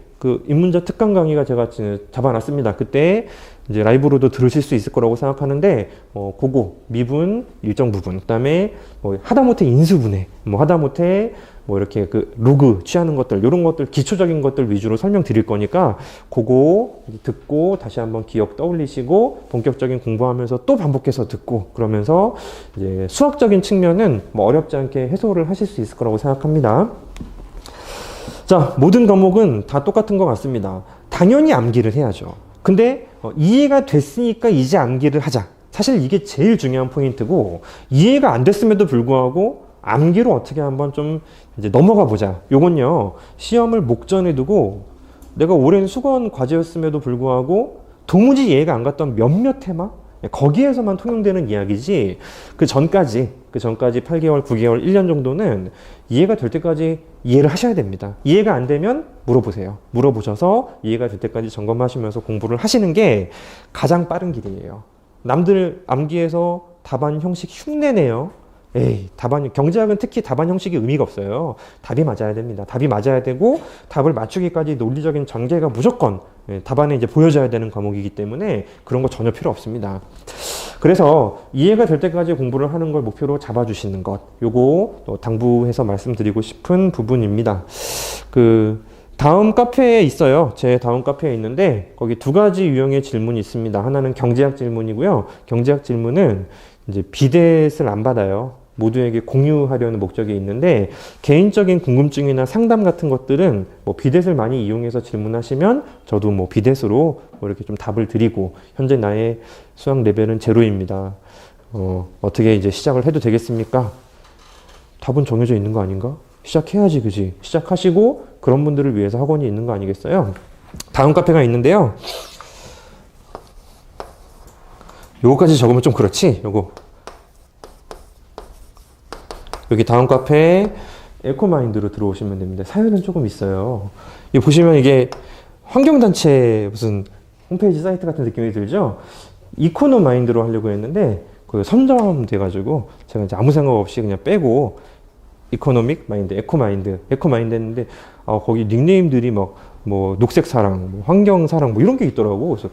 인문자 특강 강의가 제가 잡아놨습니다. 그때 이제 라이브로도 들으실 수 있을 거라고 생각하는데, 그거 미분 일정 부분, 그다음에 뭐 하다못해 인수분해, 뭐 하다못해 뭐 이렇게 로그 취하는 것들, 이런 것들 기초적인 것들 위주로 설명드릴 거니까 그거 듣고 다시 한번 기억 떠올리시고 본격적인 공부하면서 또 반복해서 듣고 그러면서 이제 수학적인 측면은 뭐 어렵지 않게 해소를 하실 수 있을 거라고 생각합니다. 자, 모든 과목은 다 똑같은 것 같습니다. 당연히 암기를 해야죠. 근데 이해가 됐으니까 이제 암기를 하자. 사실 이게 제일 중요한 포인트고, 이해가 안 됐음에도 불구하고 암기로 어떻게 한번 좀 이제 넘어가 보자. 요건요, 시험을 목전에 두고 내가 오랜 수건 과제였음에도 불구하고 도무지 이해가 안 갔던 몇몇 테마? 거기에서만 통용되는 이야기지, 그 전까지 8개월, 9개월, 1년 정도는 이해가 될 때까지 이해를 하셔야 됩니다. 이해가 안 되면 물어보세요. 물어보셔서 이해가 될 때까지 점검하시면서 공부를 하시는 게 가장 빠른 길이에요. 남들 암기해서 답안 형식 흉내내요. 경제학은 특히 답안 형식이 의미가 없어요. 답이 맞아야 됩니다. 답이 맞아야 되고, 답을 맞추기까지 논리적인 전개가 무조건 답안에 이제 보여져야 되는 과목이기 때문에 그런 거 전혀 필요 없습니다. 그래서 이해가 될 때까지 공부를 하는 걸 목표로 잡아주시는 것, 요거 당부해서 말씀드리고 싶은 부분입니다. 다음 카페에 있어요. 제 다음 카페에 있는데 거기 두 가지 유형의 질문이 있습니다. 하나는 경제학 질문이고요. 경제학 질문은 이제 비댓을 안 받아요. 모두에게 공유하려는 목적이 있는데, 개인적인 궁금증이나 상담 같은 것들은 뭐 비댓을 많이 이용해서 질문하시면 저도 뭐 비댓으로 뭐 이렇게 좀 답을 드리고, 현재 나의 수학 레벨은 제로입니다. 어떻게 이제 시작을 해도 되겠습니까? 답은 정해져 있는 거 아닌가? 시작해야지, 그지? 시작하시고 그런 분들을 위해서 학원이 있는 거 아니겠어요? 다음 카페가 있는데요. 요거까지 적으면 좀 그렇지? 여기 다음 카페 에코마인드로 들어오시면 됩니다. 사연은 조금 있어요. 여기 보시면 이게 환경단체 무슨 홈페이지 사이트 같은 느낌이 들죠? 이코노마인드로 하려고 했는데 그 선점돼가지고 제가 이제 아무 생각 없이 그냥 빼고 이코노믹 마인드, 에코 마인드 했는데 거기 닉네임들이 막 뭐 녹색 사랑, 뭐 환경 사랑 뭐 이런 게 있더라고. 그래서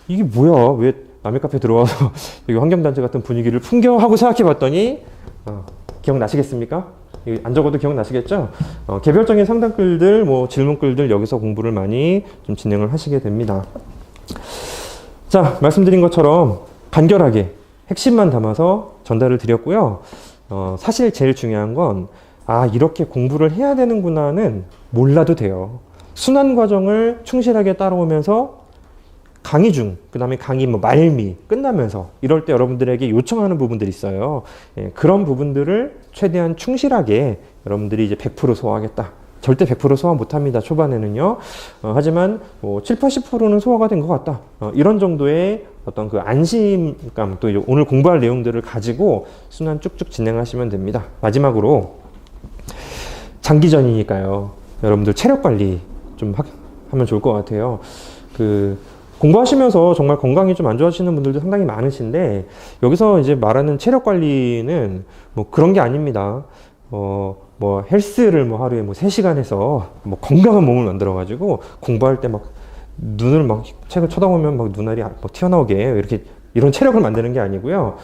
이게 뭐야? 왜 남의 카페 들어와서 여기 환경단체 같은 분위기를 풍겨 하고 생각해봤더니 기억나시겠습니까? 안 적어도 기억나시겠죠? 개별적인 상담글들, 뭐 질문글들 여기서 공부를 많이 좀 진행을 하시게 됩니다. 자, 말씀드린 것처럼 간결하게 핵심만 담아서 전달을 드렸고요. 사실 제일 중요한 건 이렇게 공부를 해야 되는구나는 몰라도 돼요. 순환 과정을 충실하게 따라오면서 강의 중, 그 다음에 강의 뭐 말미 끝나면서 이럴 때 여러분들에게 요청하는 부분들이 있어요. 그런 부분들을 최대한 충실하게 여러분들이 이제 100% 소화하겠다. 절대 100% 소화 못합니다. 초반에는요. 하지만 뭐 7, 80%는 소화가 된 것 같다. 이런 정도의 어떤 그 안심감, 또 오늘 공부할 내용들을 가지고 순환 쭉쭉 진행하시면 됩니다. 마지막으로 장기전이니까요. 여러분들 체력 관리 좀 하면 좋을 것 같아요. 공부하시면서 정말 건강이 좀 안 좋아지시는 분들도 상당히 많으신데, 여기서 이제 말하는 체력 관리는 뭐 그런 게 아닙니다. 뭐 헬스를 뭐 하루에 뭐 3시간 해서 뭐 건강한 몸을 만들어가지고 공부할 때 막 눈을 막 책을 쳐다보면 막 눈알이 뭐 튀어나오게 이렇게 이런 체력을 만드는 게 아니고요.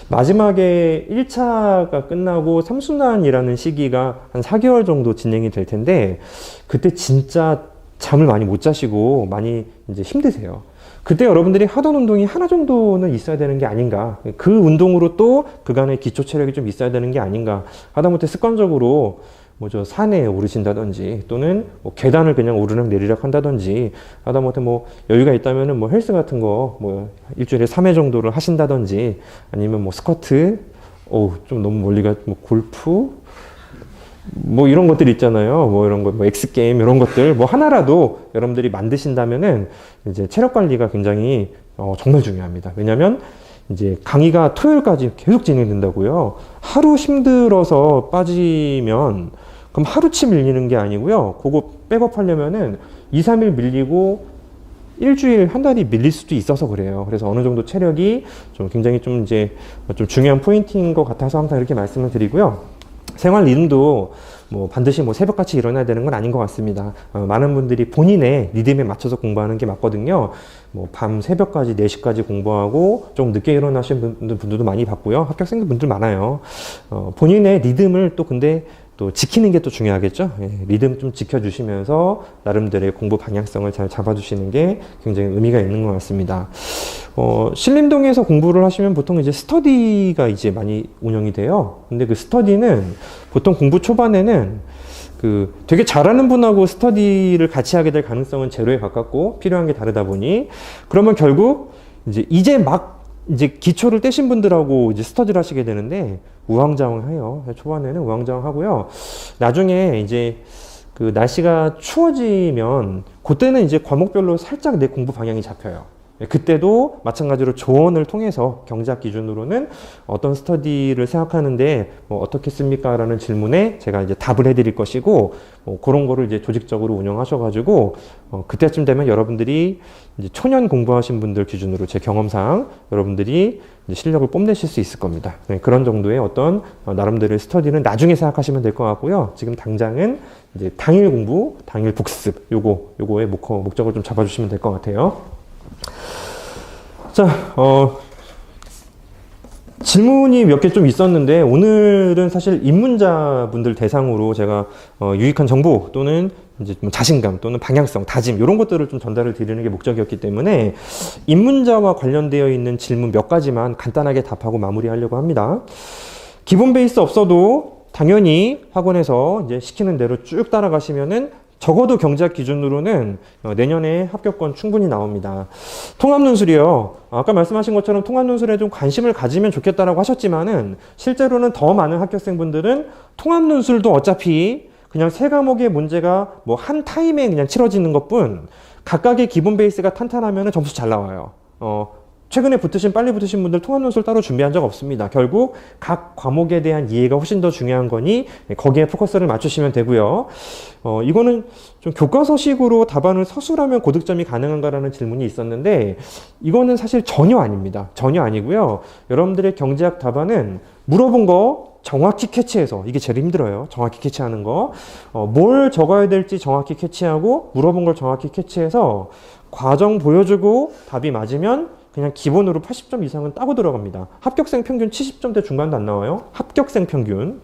마지막에 1차가 끝나고 3순환이라는 시기가 한 4개월 정도 진행이 될 텐데, 그때 진짜 잠을 많이 못 자시고 많이 이제 힘드세요. 그때 여러분들이 하던 운동이 하나 정도는 있어야 되는 게 아닌가. 그 운동으로 또 그간의 기초 체력이 좀 있어야 되는 게 아닌가. 하다못해 습관적으로 뭐 산에 오르신다든지 또는 뭐 계단을 그냥 오르락 내리락 한다든지, 하다못해 뭐 여유가 있다면은 뭐 헬스 같은 거 뭐 일주일에 3회 정도를 하신다든지, 아니면 뭐 스쿼트, 좀 너무 멀리가 뭐 골프, 뭐 이런 것들 있잖아요. 뭐 이런 거, 뭐 X게임 이런 것들 뭐 하나라도 여러분들이 만드신다면은 이제 체력 관리가 굉장히 정말 중요합니다. 왜냐면 이제 강의가 토요일까지 계속 진행된다고요. 하루 힘들어서 빠지면 그럼 하루치 밀리는 게 아니고요. 그거 백업하려면은 2, 3일 밀리고 일주일, 한 달이 밀릴 수도 있어서 그래요. 그래서 어느 정도 체력이 좀 굉장히 좀 이제 좀 중요한 포인트인 것 같아서 항상 이렇게 말씀을 드리고요. 생활 리듬도 뭐 반드시 뭐 새벽같이 일어나야 되는 건 아닌 것 같습니다. 많은 분들이 본인의 리듬에 맞춰서 공부하는 게 맞거든요. 뭐 밤 새벽까지 4시까지 공부하고 좀 늦게 일어나시는 분들도 많이 봤고요. 합격생분들 많아요. 본인의 리듬을 또 근데 또 지키는 게 또 중요하겠죠. 리듬 좀 지켜주시면서 나름대로의 공부 방향성을 잘 잡아주시는 게 굉장히 의미가 있는 것 같습니다. 신림동에서 공부를 하시면 보통 이제 스터디가 이제 많이 운영이 돼요. 근데 그 스터디는 보통 공부 초반에는 되게 잘하는 분하고 스터디를 같이 하게 될 가능성은 제로에 가깝고 필요한 게 다르다 보니, 그러면 결국 이제 막 기초를 떼신 분들하고 이제 스터디를 하시게 되는데 우왕좌왕해요. 초반에는 우왕좌왕하고요. 나중에 이제 날씨가 추워지면 그때는 이제 과목별로 살짝 내 공부 방향이 잡혀요. 그때도 마찬가지로 조언을 통해서 경제학 기준으로는 어떤 스터디를 생각하는데 어떻게 씁니까? 라는 질문에 제가 이제 답을 해드릴 것이고, 그런 거를 이제 조직적으로 운영하셔가지고, 그때쯤 되면 여러분들이 이제 초년 공부하신 분들 기준으로 제 경험상 여러분들이 이제 실력을 뽐내실 수 있을 겁니다. 그런 정도의 어떤 나름대로의 스터디는 나중에 생각하시면 될 것 같고요. 지금 당장은 이제 당일 공부, 당일 복습, 요거의 목적을 좀 잡아주시면 될 것 같아요. 자, 질문이 몇 개 좀 있었는데, 오늘은 사실 입문자분들 대상으로 제가 유익한 정보 또는 이제 뭐 자신감 또는 방향성, 다짐 이런 것들을 좀 전달을 드리는 게 목적이었기 때문에 입문자와 관련되어 있는 질문 몇 가지만 간단하게 답하고 마무리하려고 합니다. 기본 베이스 없어도 당연히 학원에서 이제 시키는 대로 쭉 따라가시면은 적어도 경제학 기준으로는 내년에 합격권 충분히 나옵니다. 통합논술이요. 아까 말씀하신 것처럼 통합논술에 좀 관심을 가지면 좋겠다라고 하셨지만은 실제로는 더 많은 합격생분들은 통합논술도 어차피 그냥 3과목의 문제가 뭐 한 타임에 그냥 치러지는 것뿐, 각각의 기본 베이스가 탄탄하면 점수 잘 나와요. 최근에 붙으신 빨리 붙으신 분들 통합 논술 따로 준비한 적 없습니다. 결국 각 과목에 대한 이해가 훨씬 더 중요한 거니 거기에 포커스를 맞추시면 되고요. 이거는 좀 교과서식으로 답안을 서술하면 고득점이 가능한가라는 질문이 있었는데 이거는 사실 전혀 아닙니다. 전혀 아니고요. 여러분들의 경제학 답안은 물어본 거 정확히 캐치해서, 이게 제일 힘들어요. 정확히 캐치하는 거. 뭘 적어야 될지 정확히 캐치하고 물어본 걸 정확히 캐치해서 과정 보여주고 답이 맞으면 그냥 기본으로 80점 이상은 따고 들어갑니다. 합격생 평균 70점대 중반도 안 나와요. 합격생 평균.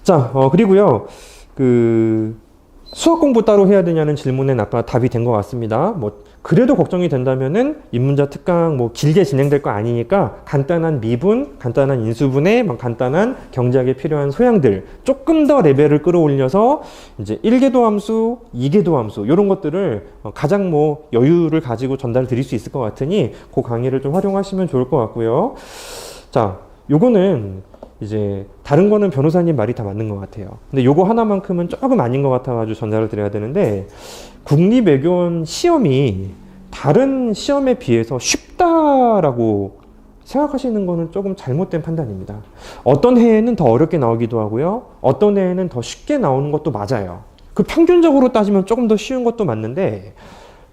자, 그리고요. 수학 공부 따로 해야 되냐는 질문엔 아까 답이 된 것 같습니다. 그래도 걱정이 된다면은 인문자 특강 길게 진행될 거 아니니까 간단한 미분, 간단한 인수분해, 간단한 경제학에 필요한 소양들 조금 더 레벨을 끌어올려서 이제 1계도 함수, 2계도 함수 이런 것들을 가장 여유를 가지고 전달 드릴 수 있을 것 같으니 그 강의를 좀 활용하시면 좋을 것 같고요. 자, 요거는 이제 다른 거는 변호사님 말이 다 맞는 것 같아요. 근데 요거 하나만큼은 조금 아닌 것 같아가지고 전달을 드려야 되는데 국립외교원 시험이 다른 시험에 비해서 쉽다라고 생각하시는 거는 조금 잘못된 판단입니다. 어떤 해에는 더 어렵게 나오기도 하고요. 어떤 해에는 더 쉽게 나오는 것도 맞아요. 평균적으로 따지면 조금 더 쉬운 것도 맞는데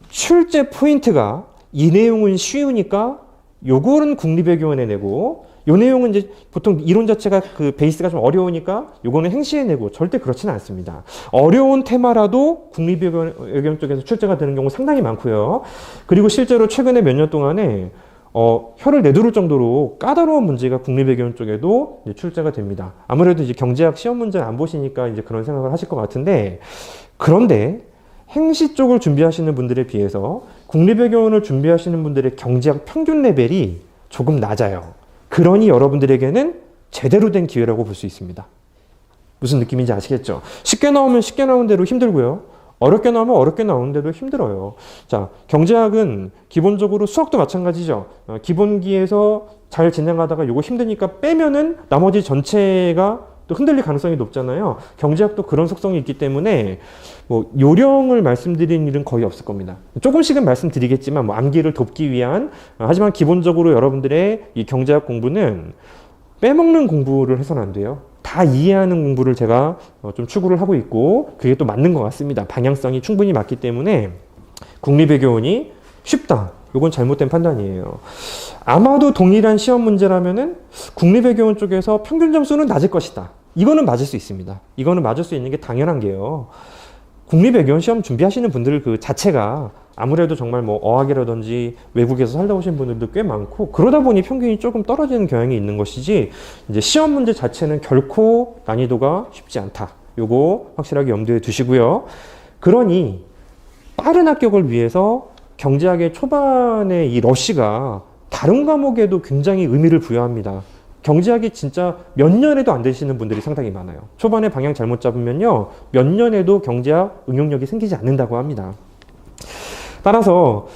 출제 포인트가 이 내용은 쉬우니까 요거는 국립외교원에 내고 요 내용은 이제 보통 이론 자체가 베이스가 좀 어려우니까 요거는 행시해 내고 절대 그렇지는 않습니다. 어려운 테마라도 국립외교원 쪽에서 출제가 되는 경우 상당히 많고요. 그리고 실제로 최근에 몇 년 동안에 혀를 내두를 정도로 까다로운 문제가 국립외교원 쪽에도 이제 출제가 됩니다. 아무래도 이제 경제학 시험 문제를 안 보시니까 이제 그런 생각을 하실 것 같은데 그런데 행시 쪽을 준비하시는 분들에 비해서 국립외교원을 준비하시는 분들의 경제학 평균 레벨이 조금 낮아요. 그러니 여러분들에게는 제대로 된 기회라고 볼 수 있습니다. 무슨 느낌인지 아시겠죠? 쉽게 나오면 쉽게 나온 대로 힘들고요. 어렵게 나오면 어렵게 나오는 대로 힘들어요. 자, 경제학은 기본적으로 수학도 마찬가지죠. 기본기에서 잘 진행하다가 요거 힘드니까 빼면은 나머지 전체가 또 흔들릴 가능성이 높잖아요. 경제학도 그런 속성이 있기 때문에 요령을 말씀드리는 일은 거의 없을 겁니다. 조금씩은 말씀드리겠지만 암기를 돕기 위한 하지만 기본적으로 여러분들의 이 경제학 공부는 빼먹는 공부를 해서는 안 돼요. 다 이해하는 공부를 제가 좀 추구를 하고 있고 그게 또 맞는 것 같습니다. 방향성이 충분히 맞기 때문에 국립외교원이 쉽다. 이건 잘못된 판단이에요. 아마도 동일한 시험 문제라면은 국립외교원 쪽에서 평균 점수는 낮을 것이다. 이거는 맞을 수 있습니다. 이거는 맞을 수 있는 게 당연한 게요. 국립외교원 시험 준비하시는 분들 그 자체가 아무래도 정말 어학이라든지 외국에서 살다 오신 분들도 꽤 많고 그러다 보니 평균이 조금 떨어지는 경향이 있는 것이지 이제 시험 문제 자체는 결코 난이도가 쉽지 않다. 요거 확실하게 염두에 두시고요. 그러니 빠른 합격을 위해서 경제학의 초반에 이 러쉬가 다른 과목에도 굉장히 의미를 부여합니다. 경제학이 진짜 몇 년에도 안 되시는 분들이 상당히 많아요. 초반에 방향 잘못 잡으면요, 몇 년에도 경제학 응용력이 생기지 않는다고 합니다. 따라서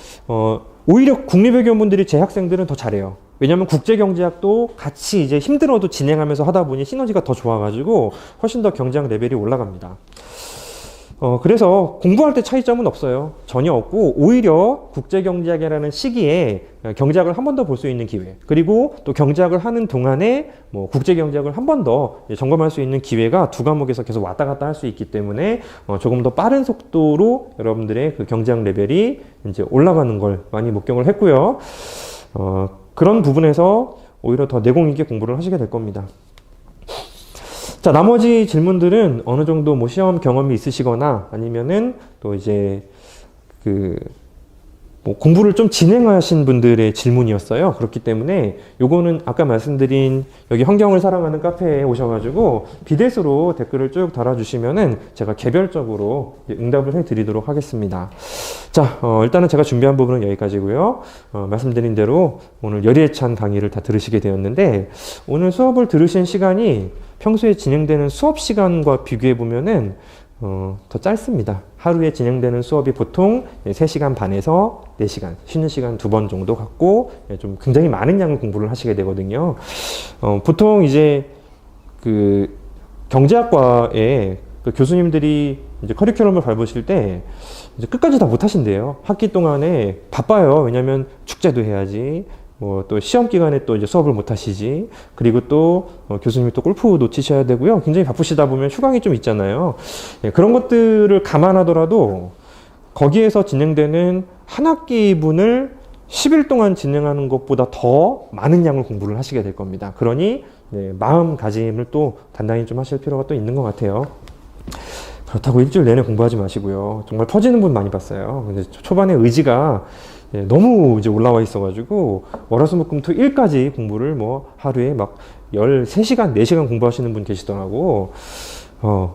오히려 국립외교원 분들이 제 학생들은 더 잘해요. 왜냐하면 국제경제학도 같이 이제 힘들어도 진행하면서 하다 보니 시너지가 더 좋아가지고 훨씬 더 경제학 레벨이 올라갑니다. 그래서 공부할 때 차이점은 없어요. 전혀 없고 오히려 국제경제학이라는 시기에 경제학을 한 번 더 볼 수 있는 기회, 그리고 또 경제학을 하는 동안에 국제경제학을 한 번 더 점검할 수 있는 기회가 두 과목에서 계속 왔다 갔다 할 수 있기 때문에 조금 더 빠른 속도로 여러분들의 그 경제학 레벨이 이제 올라가는 걸 많이 목격을 했고요. 그런 부분에서 오히려 더 내공 있게 공부를 하시게 될 겁니다. 자, 나머지 질문들은 어느 정도 시험 경험이 있으시거나 아니면은 또 이제 공부를 좀 진행하신 분들의 질문이었어요. 그렇기 때문에 요거는 아까 말씀드린 여기 환경을 사랑하는 카페에 오셔가지고 비대수로 댓글을 쭉 달아주시면은 제가 개별적으로 응답을 해드리도록 하겠습니다. 자, 일단은 제가 준비한 부분은 여기까지고요. 말씀드린 대로 오늘 열의에 찬 강의를 다 들으시게 되었는데 오늘 수업을 들으신 시간이 평소에 진행되는 수업 시간과 비교해 보면은 더 짧습니다. 하루에 진행되는 수업이 보통 3시간 반에서 4시간, 쉬는 시간 2번 정도 갖고 좀 굉장히 많은 양의 공부를 하시게 되거든요. 보통 이제 경제학과에 그 교수님들이 이제 커리큘럼을 밟으실 때 이제 끝까지 다 못 하신대요. 학기 동안에 바빠요. 왜냐면 축제도 해야지. 뭐 또 시험 기간에 또 이제 수업을 못 하시지. 그리고 또 교수님이 또 골프도 치셔야 되고요. 굉장히 바쁘시다 보면 휴강이 좀 있잖아요. 예, 그런 것들을 감안하더라도 거기에서 진행되는 한 학기분을 10일 동안 진행하는 것보다 더 많은 양을 공부를 하시게 될 겁니다. 그러니 마음가짐을 또 단단히 좀 하실 필요가 또 있는 것 같아요. 그렇다고 일주일 내내 공부하지 마시고요. 정말 퍼지는 분 많이 봤어요. 근데 초반에 의지가 너무 이제 올라와 있어가지고 월화수목금토 일까지 공부를 뭐 하루에 막 13시간, 4시간 공부하시는 분 계시더라고.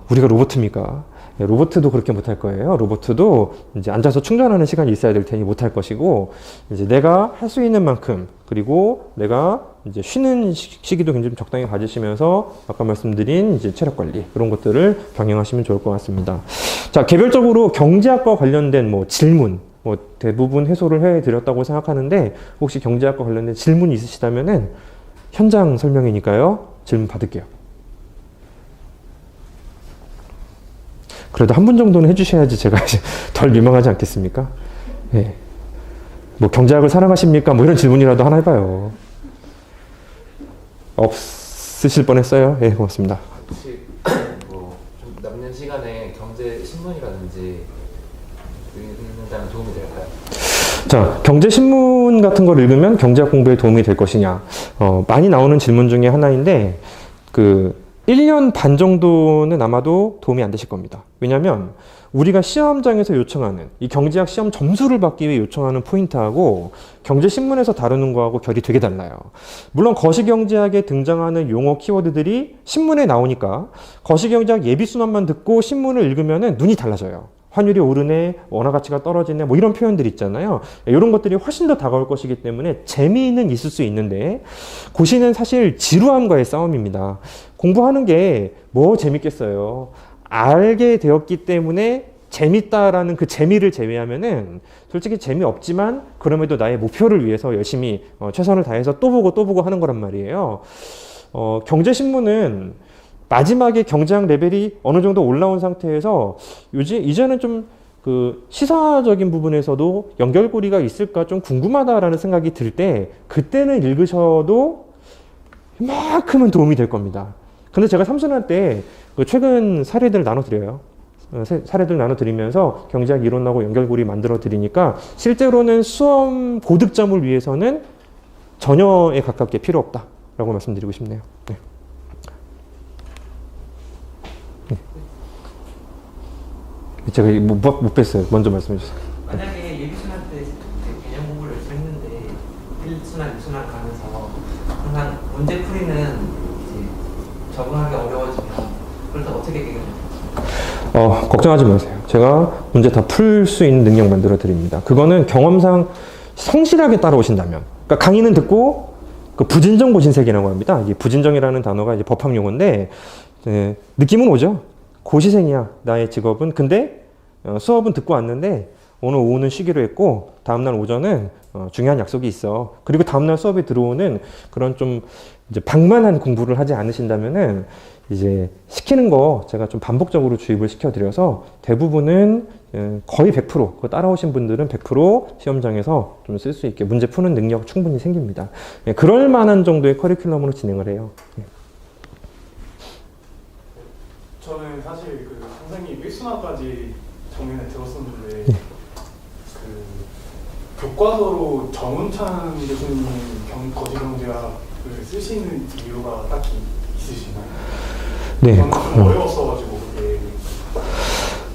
우리가 로봇입니까? 로봇도 그렇게 못할 거예요. 로봇도 이제 앉아서 충전하는 시간이 있어야 될 테니 못할 것이고, 이제 내가 할 수 있는 만큼, 그리고 내가 이제 쉬는 시기도 굉장히 적당히 가지시면서 아까 말씀드린 이제 체력 관리, 그런 것들을 병행하시면 좋을 것 같습니다. 자, 개별적으로 경제학과 관련된 뭐 질문, 뭐 대부분 해소를 해 드렸다고 생각하는데, 혹시 경제학과 관련된 질문이 있으시다면은 현장 설명이니까요. 질문 받을게요. 그래도 한 분 정도는 해주셔야지 제가 이제 덜 민망하지 않겠습니까? 예. 뭐 경제학을 사랑하십니까? 뭐 이런 질문이라도 하나 해봐요. 없으실 뻔했어요. 예, 고맙습니다. 혹시 뭐 좀 남는 시간에 경제 신문이라든지 읽는다면 도움이 될까요? 자, 경제신문 같은 걸 읽으면 경제학 공부에 도움이 될 것이냐? 많이 나오는 질문 중에 하나인데, 1년 반 정도는 아마도 도움이 안 되실 겁니다. 왜냐면 우리가 시험장에서 요청하는 이 경제학 시험 점수를 받기 위해 요청하는 포인트하고 경제신문에서 다루는 거하고 결이 되게 달라요. 물론 거시경제학에 등장하는 용어 키워드들이 신문에 나오니까 거시경제학 예비순환만 듣고 신문을 읽으면 눈이 달라져요. 환율이 오르네, 원화 가치가 떨어지네, 뭐 이런 표현들 있잖아요. 이런 것들이 훨씬 더 다가올 것이기 때문에 재미는 있을 수 있는데, 고시는 사실 지루함과의 싸움입니다. 공부하는 게 뭐 재밌겠어요. 알게 되었기 때문에 재밌다라는 그 재미를 제외하면은 솔직히 재미없지만 그럼에도 나의 목표를 위해서 열심히 최선을 다해서 또 보고 또 보고 하는 거란 말이에요. 경제신문은 마지막에 경제학 레벨이 어느 정도 올라온 상태에서 이제는 좀 그 시사적인 부분에서도 연결고리가 있을까 좀 궁금하다라는 생각이 들 때 그때는 읽으셔도 이만큼은 도움이 될 겁니다. 근데 제가 삼순환 때 그 최근 사례들을 나눠드려요. 사례들 나눠드리면서 경제학 이론하고 연결고리 만들어 드리니까 실제로는 수험 고득점을 위해서는 전혀에 가깝게 필요 없다라고 말씀드리고 싶네요. 네. 제가 못 뺐어요. 먼저 말씀해 주세요. 만약에 예비순환 때 개념 공부를 했는데 1순환, 2순환 가면서 항상 문제 풀이는 이제 적응하기 어려워지면 그걸 다 어떻게 해결해요? 걱정하지 마세요. 제가 문제 다 풀 수 있는 능력 만들어 드립니다. 그거는 경험상 성실하게 따라오신다면. 그러니까 강의는 듣고 그 부진정 고신색이라고 합니다. 이 부진정이라는 단어가 이제 법학 용어인데 느낌은 오죠. 고시생이야, 나의 직업은. 근데 수업은 듣고 왔는데 오늘 오후는 쉬기로 했고 다음날 오전은 중요한 약속이 있어. 그리고 다음날 수업에 들어오는 그런 좀 이제 방만한 공부를 하지 않으신다면은 이제 시키는 거 제가 좀 반복적으로 주입을 시켜드려서 대부분은 거의 100%, 그거 따라오신 분들은 100% 시험장에서 좀 쓸 수 있게 문제 푸는 능력 충분히 생깁니다. 그럴 만한 정도의 커리큘럼으로 진행을 해요. 저는 사실 그 선생님 1순환까지 작년에 들었었는데 그 교과서로 정운찬 교수님 거시경제학을 쓰시는 이유가 딱히 있으시나요? 네. 저는 좀 어려웠어가지고 그게.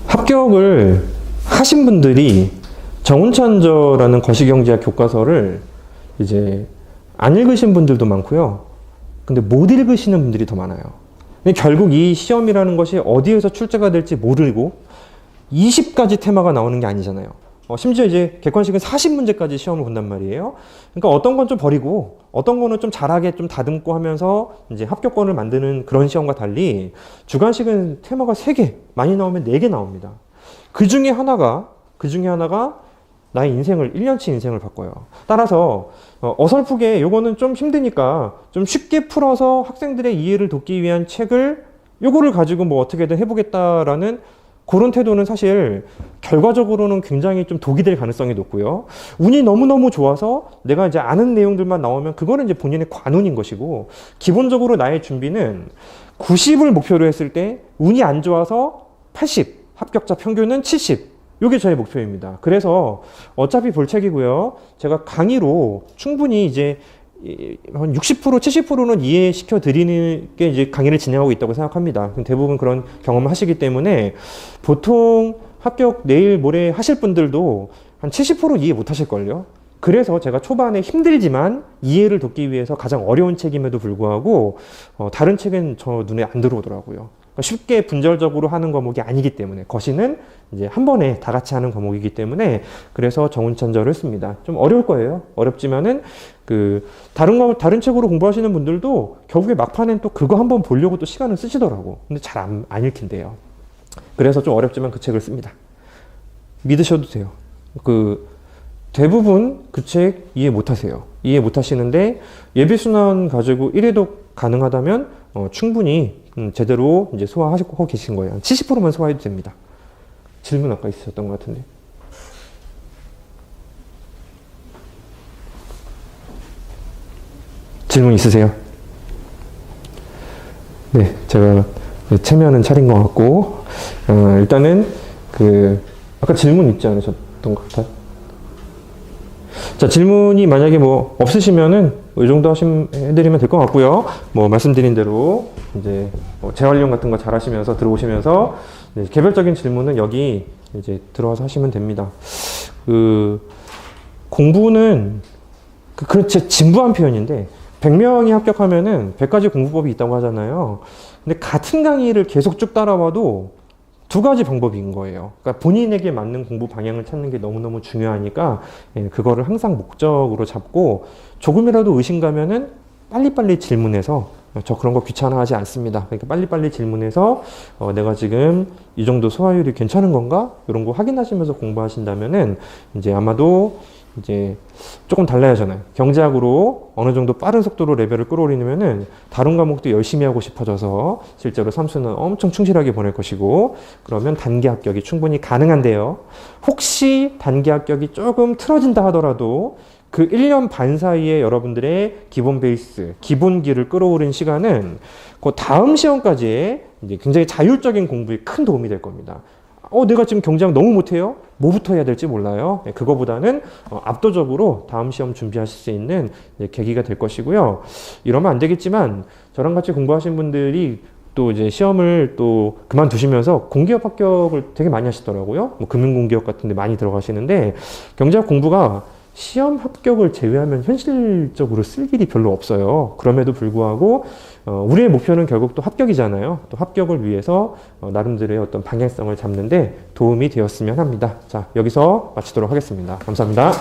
합격을 하신 분들이 정운찬저라는 거시경제학 교과서를 이제 안 읽으신 분들도 많고요. 근데 못 읽으시는 분들이 더 많아요. 근데 결국 이 시험이라는 것이 어디에서 출제가 될지 모르고 20가지 테마가 나오는 게 아니잖아요. 심지어 이제 객관식은 40문제까지 시험을 본단 말이에요. 그러니까 어떤 건 좀 버리고 어떤 거는 좀 잘하게 좀 다듬고 하면서 이제 합격권을 만드는 그런 시험과 달리 주관식은 테마가 3개, 많이 나오면 4개 나옵니다. 그 중에 하나가 나의 인생을, 1년치 인생을 바꿔요. 따라서 어설프게 요거는 좀 힘드니까 좀 쉽게 풀어서 학생들의 이해를 돕기 위한 책을 요거를 가지고 뭐 어떻게든 해보겠다라는 그런 태도는 사실 결과적으로는 굉장히 좀 독이 될 가능성이 높고요. 운이 너무너무 좋아서 내가 이제 아는 내용들만 나오면 그거는 이제 본인의 관운인 것이고, 기본적으로 나의 준비는 90을 목표로 했을 때 운이 안 좋아서 80, 합격자 평균은 70. 요게 저의 목표입니다. 그래서 어차피 볼책이고요. 제가 강의로 충분히 이제 한 60%, 70%는 이해시켜 드리는 게 이제 강의를 진행하고 있다고 생각합니다. 대부분 그런 경험을 하시기 때문에 보통 합격 내일 모레 하실 분들도 한 70% 이해 못 하실걸요. 그래서 제가 초반에 힘들지만 이해를 돕기 위해서 가장 어려운 책임에도 불구하고 다른 책은 저 눈에 안 들어오더라고요. 쉽게 분절적으로 하는 과목이 아니기 때문에, 거시는 이제 한 번에 다 같이 하는 과목이기 때문에 그래서 정운찬절을 씁니다. 좀 어려울 거예요. 어렵지만은 다른 책으로 공부하시는 분들도 결국에 막판엔 또 그거 한번 보려고 또 시간을 쓰시더라고. 근데 잘 안 읽힌대요. 그래서 좀 어렵지만 그 책을 씁니다. 믿으셔도 돼요. 대부분 그 책 이해 못 하세요. 이해 못 하시는데 예비순환 가지고 1회독 가능하다면 충분히 제대로 이제 소화하고 계신 거예요. 한 70%만 소화해도 됩니다. 질문 아까 있으셨던 것 같은데. 질문 있으세요? 네, 제가 체면은 차린 것 같고, 일단은 아까 질문 있지 않으셨던 것 같아요? 자, 질문이 만약에 뭐 없으시면은 이 정도 해드리면 될 것 같고요. 뭐 말씀드린 대로 이제 재활용 같은 거 잘 하시면서 들어오시면서 개별적인 질문은 여기 이제 들어와서 하시면 됩니다. 공부는 그렇지 진부한 표현인데 100명이 합격하면은 100가지 공부법이 있다고 하잖아요. 근데 같은 강의를 계속 쭉 따라와도 두 가지 방법인 거예요. 그러니까 본인에게 맞는 공부 방향을 찾는 게 너무너무 중요하니까 그거를 항상 목적으로 잡고 조금이라도 의심 가면은 빨리빨리 질문해서, 저 그런 거 귀찮아하지 않습니다. 그러니까 빨리빨리 질문해서 내가 지금 이 정도 소화율이 괜찮은 건가? 이런 거 확인하시면서 공부하신다면은 이제 아마도 이제 조금 달라야잖아요. 경제학으로 어느 정도 빠른 속도로 레벨을 끌어올리면은 다른 과목도 열심히 하고 싶어져서 실제로 삼수는 엄청 충실하게 보낼 것이고, 그러면 단기 합격이 충분히 가능한데요. 혹시 단기 합격이 조금 틀어진다 하더라도 그 1년 반 사이에 여러분들의 기본 베이스, 기본기를 끌어올린 시간은 그 다음 시험까지의 이제 굉장히 자율적인 공부에 큰 도움이 될 겁니다. 내가 지금 경제학 너무 못해요? 뭐부터 해야 될지 몰라요. 그거보다는 압도적으로 다음 시험 준비하실 수 있는 계기가 될 것이고요. 이러면 안 되겠지만 저랑 같이 공부하신 분들이 또 이제 시험을 또 그만두시면서 공기업 합격을 되게 많이 하시더라고요. 뭐 금융공기업 같은 데 많이 들어가시는데 경제학 공부가 시험 합격을 제외하면 현실적으로 쓸 일이 별로 없어요. 그럼에도 불구하고 우리의 목표는 결국 또 합격이잖아요. 또 합격을 위해서 나름대로의 어떤 방향성을 잡는데 도움이 되었으면 합니다. 자, 여기서 마치도록 하겠습니다. 감사합니다.